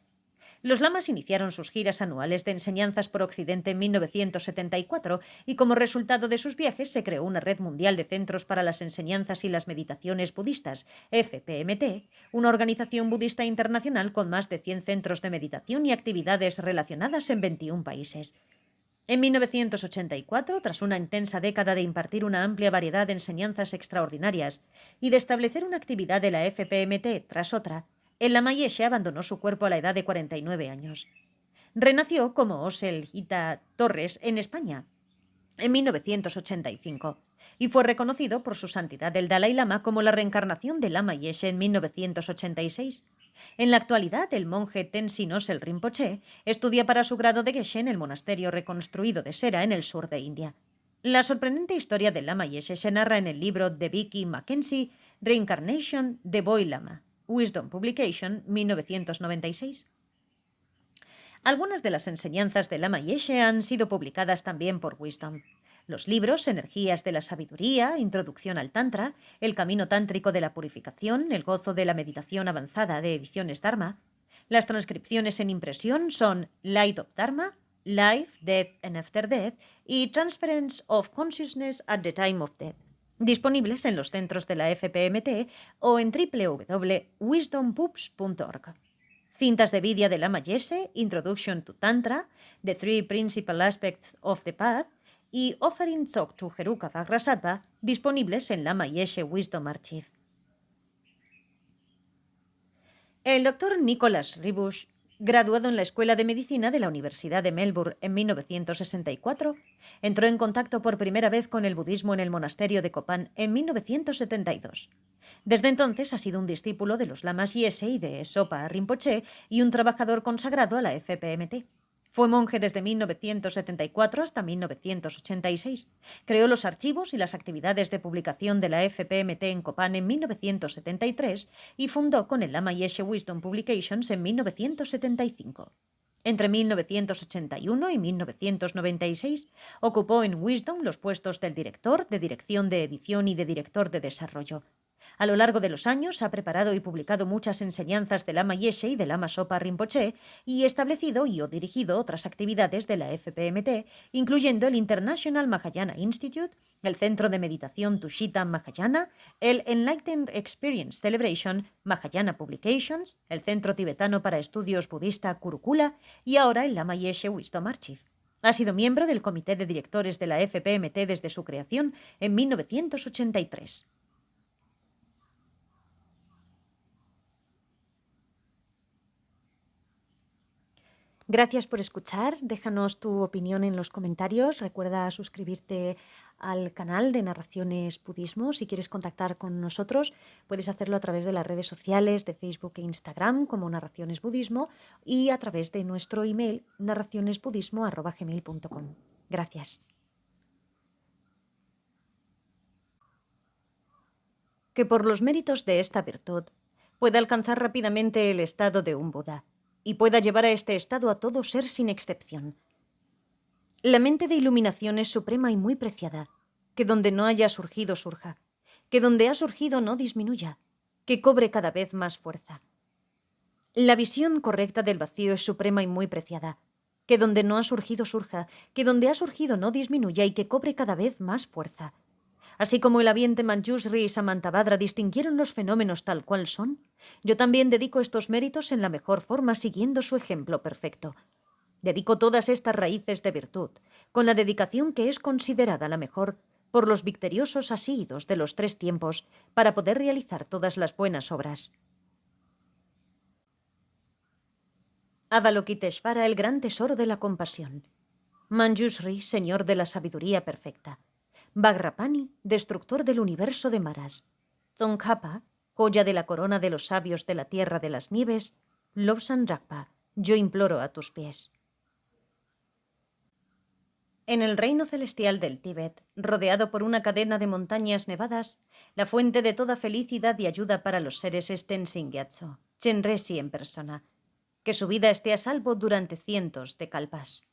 Los lamas iniciaron sus giras anuales de enseñanzas por Occidente en 1974 y como resultado de sus viajes se creó una red mundial de centros para las enseñanzas y las meditaciones budistas, FPMT, una organización budista internacional con más de 100 centros de meditación y actividades relacionadas en 21 países. En 1984, tras una intensa década de impartir una amplia variedad de enseñanzas extraordinarias y de establecer una actividad de la FPMT tras otra, el Lama Yeshe abandonó su cuerpo a la edad de 49 años. Renació como Osel Gita Torres en España en 1985 y fue reconocido por su santidad el Dalai Lama como la reencarnación del Lama Yeshe en 1986. En la actualidad, el monje Tenzin Osel Rinpoche estudia para su grado de Geshe en el monasterio reconstruido de Sera en el sur de India. La sorprendente historia del Lama Yeshe se narra en el libro de Vicky Mackenzie, Reincarnation de Boy Lama, Wisdom Publication, 1996. Algunas de las enseñanzas del Lama Yeshe han sido publicadas también por Wisdom. Los libros Energías de la Sabiduría, Introducción al Tantra, El Camino Tántrico de la Purificación, El Gozo de la Meditación Avanzada de Ediciones Dharma. Las transcripciones en impresión son Light of Dharma, Life, Death and After Death y Transference of Consciousness at the Time of Death, disponibles en los centros de la FPMT o en www.wisdompubs.org. Cintas de vídeo de Lama Yeshe, Introduction to Tantra, The Three Principal Aspects of the Path y Offering Talk to Heruka Vajrasattva, disponibles en Lama Yeshe Wisdom Archive. El Dr. Nicholas Ribush, graduado en la Escuela de Medicina de la Universidad de Melbourne en 1964, entró en contacto por primera vez con el budismo en el monasterio de Kopan en 1972. Desde entonces ha sido un discípulo de los lamas Yeshe y de Sopa Rinpoche y un trabajador consagrado a la FPMT. Fue monje desde 1974 hasta 1986. Creó los archivos y las actividades de publicación de la FPMT en Kopan en 1973 y fundó con el Lama Yeshe Wisdom Publications en 1975. Entre 1981 y 1996 ocupó en Wisdom los puestos del director, de dirección de edición y de director de desarrollo. A lo largo de los años ha preparado y publicado muchas enseñanzas del Lama Yeshe y del Lama Zopa Rinpoche y establecido y o dirigido otras actividades de la FPMT, incluyendo el International Mahayana Institute, el Centro de Meditación Tushita Mahayana, el Enlightened Experience Celebration Mahayana Publications, el Centro Tibetano para Estudios Budista Kurukula y ahora el Lama Yeshe Wisdom Archive. Ha sido miembro del Comité de Directores de la FPMT desde su creación en 1983. Gracias por escuchar. Déjanos tu opinión en los comentarios. Recuerda suscribirte al canal de Narraciones Budismo. Si quieres contactar con nosotros, puedes hacerlo a través de las redes sociales de Facebook e Instagram como Narraciones Budismo y a través de nuestro email narracionesbudismo@gmail.com. Gracias. Que por los méritos de esta virtud pueda alcanzar rápidamente el estado de un Buda y pueda llevar a este estado a todo ser sin excepción. La mente de iluminación es suprema y muy preciada, que donde no haya surgido surja, que donde ha surgido no disminuya, que cobre cada vez más fuerza. La visión correcta del vacío es suprema y muy preciada, que donde no ha surgido surja, que donde ha surgido no disminuya y que cobre cada vez más fuerza. Así como el habiente Manjushri y Samantabhadra distinguieron los fenómenos tal cual son, yo también dedico estos méritos en la mejor forma siguiendo su ejemplo perfecto. Dedico todas estas raíces de virtud, con la dedicación que es considerada la mejor por los victoriosos asíduos de los tres tiempos, para poder realizar todas las buenas obras. Avalokiteshvara, el gran tesoro de la compasión. Manjushri, señor de la sabiduría perfecta. Vajrapani, destructor del universo de Maras. Tsongkhapa, joya de la corona de los sabios de la tierra de las nieves. Lobsang Rakpa, yo imploro a tus pies. En el reino celestial del Tíbet, rodeado por una cadena de montañas nevadas, la fuente de toda felicidad y ayuda para los seres es Tenzin Gyatso, Chenresi en persona. Que su vida esté a salvo durante cientos de kalpas.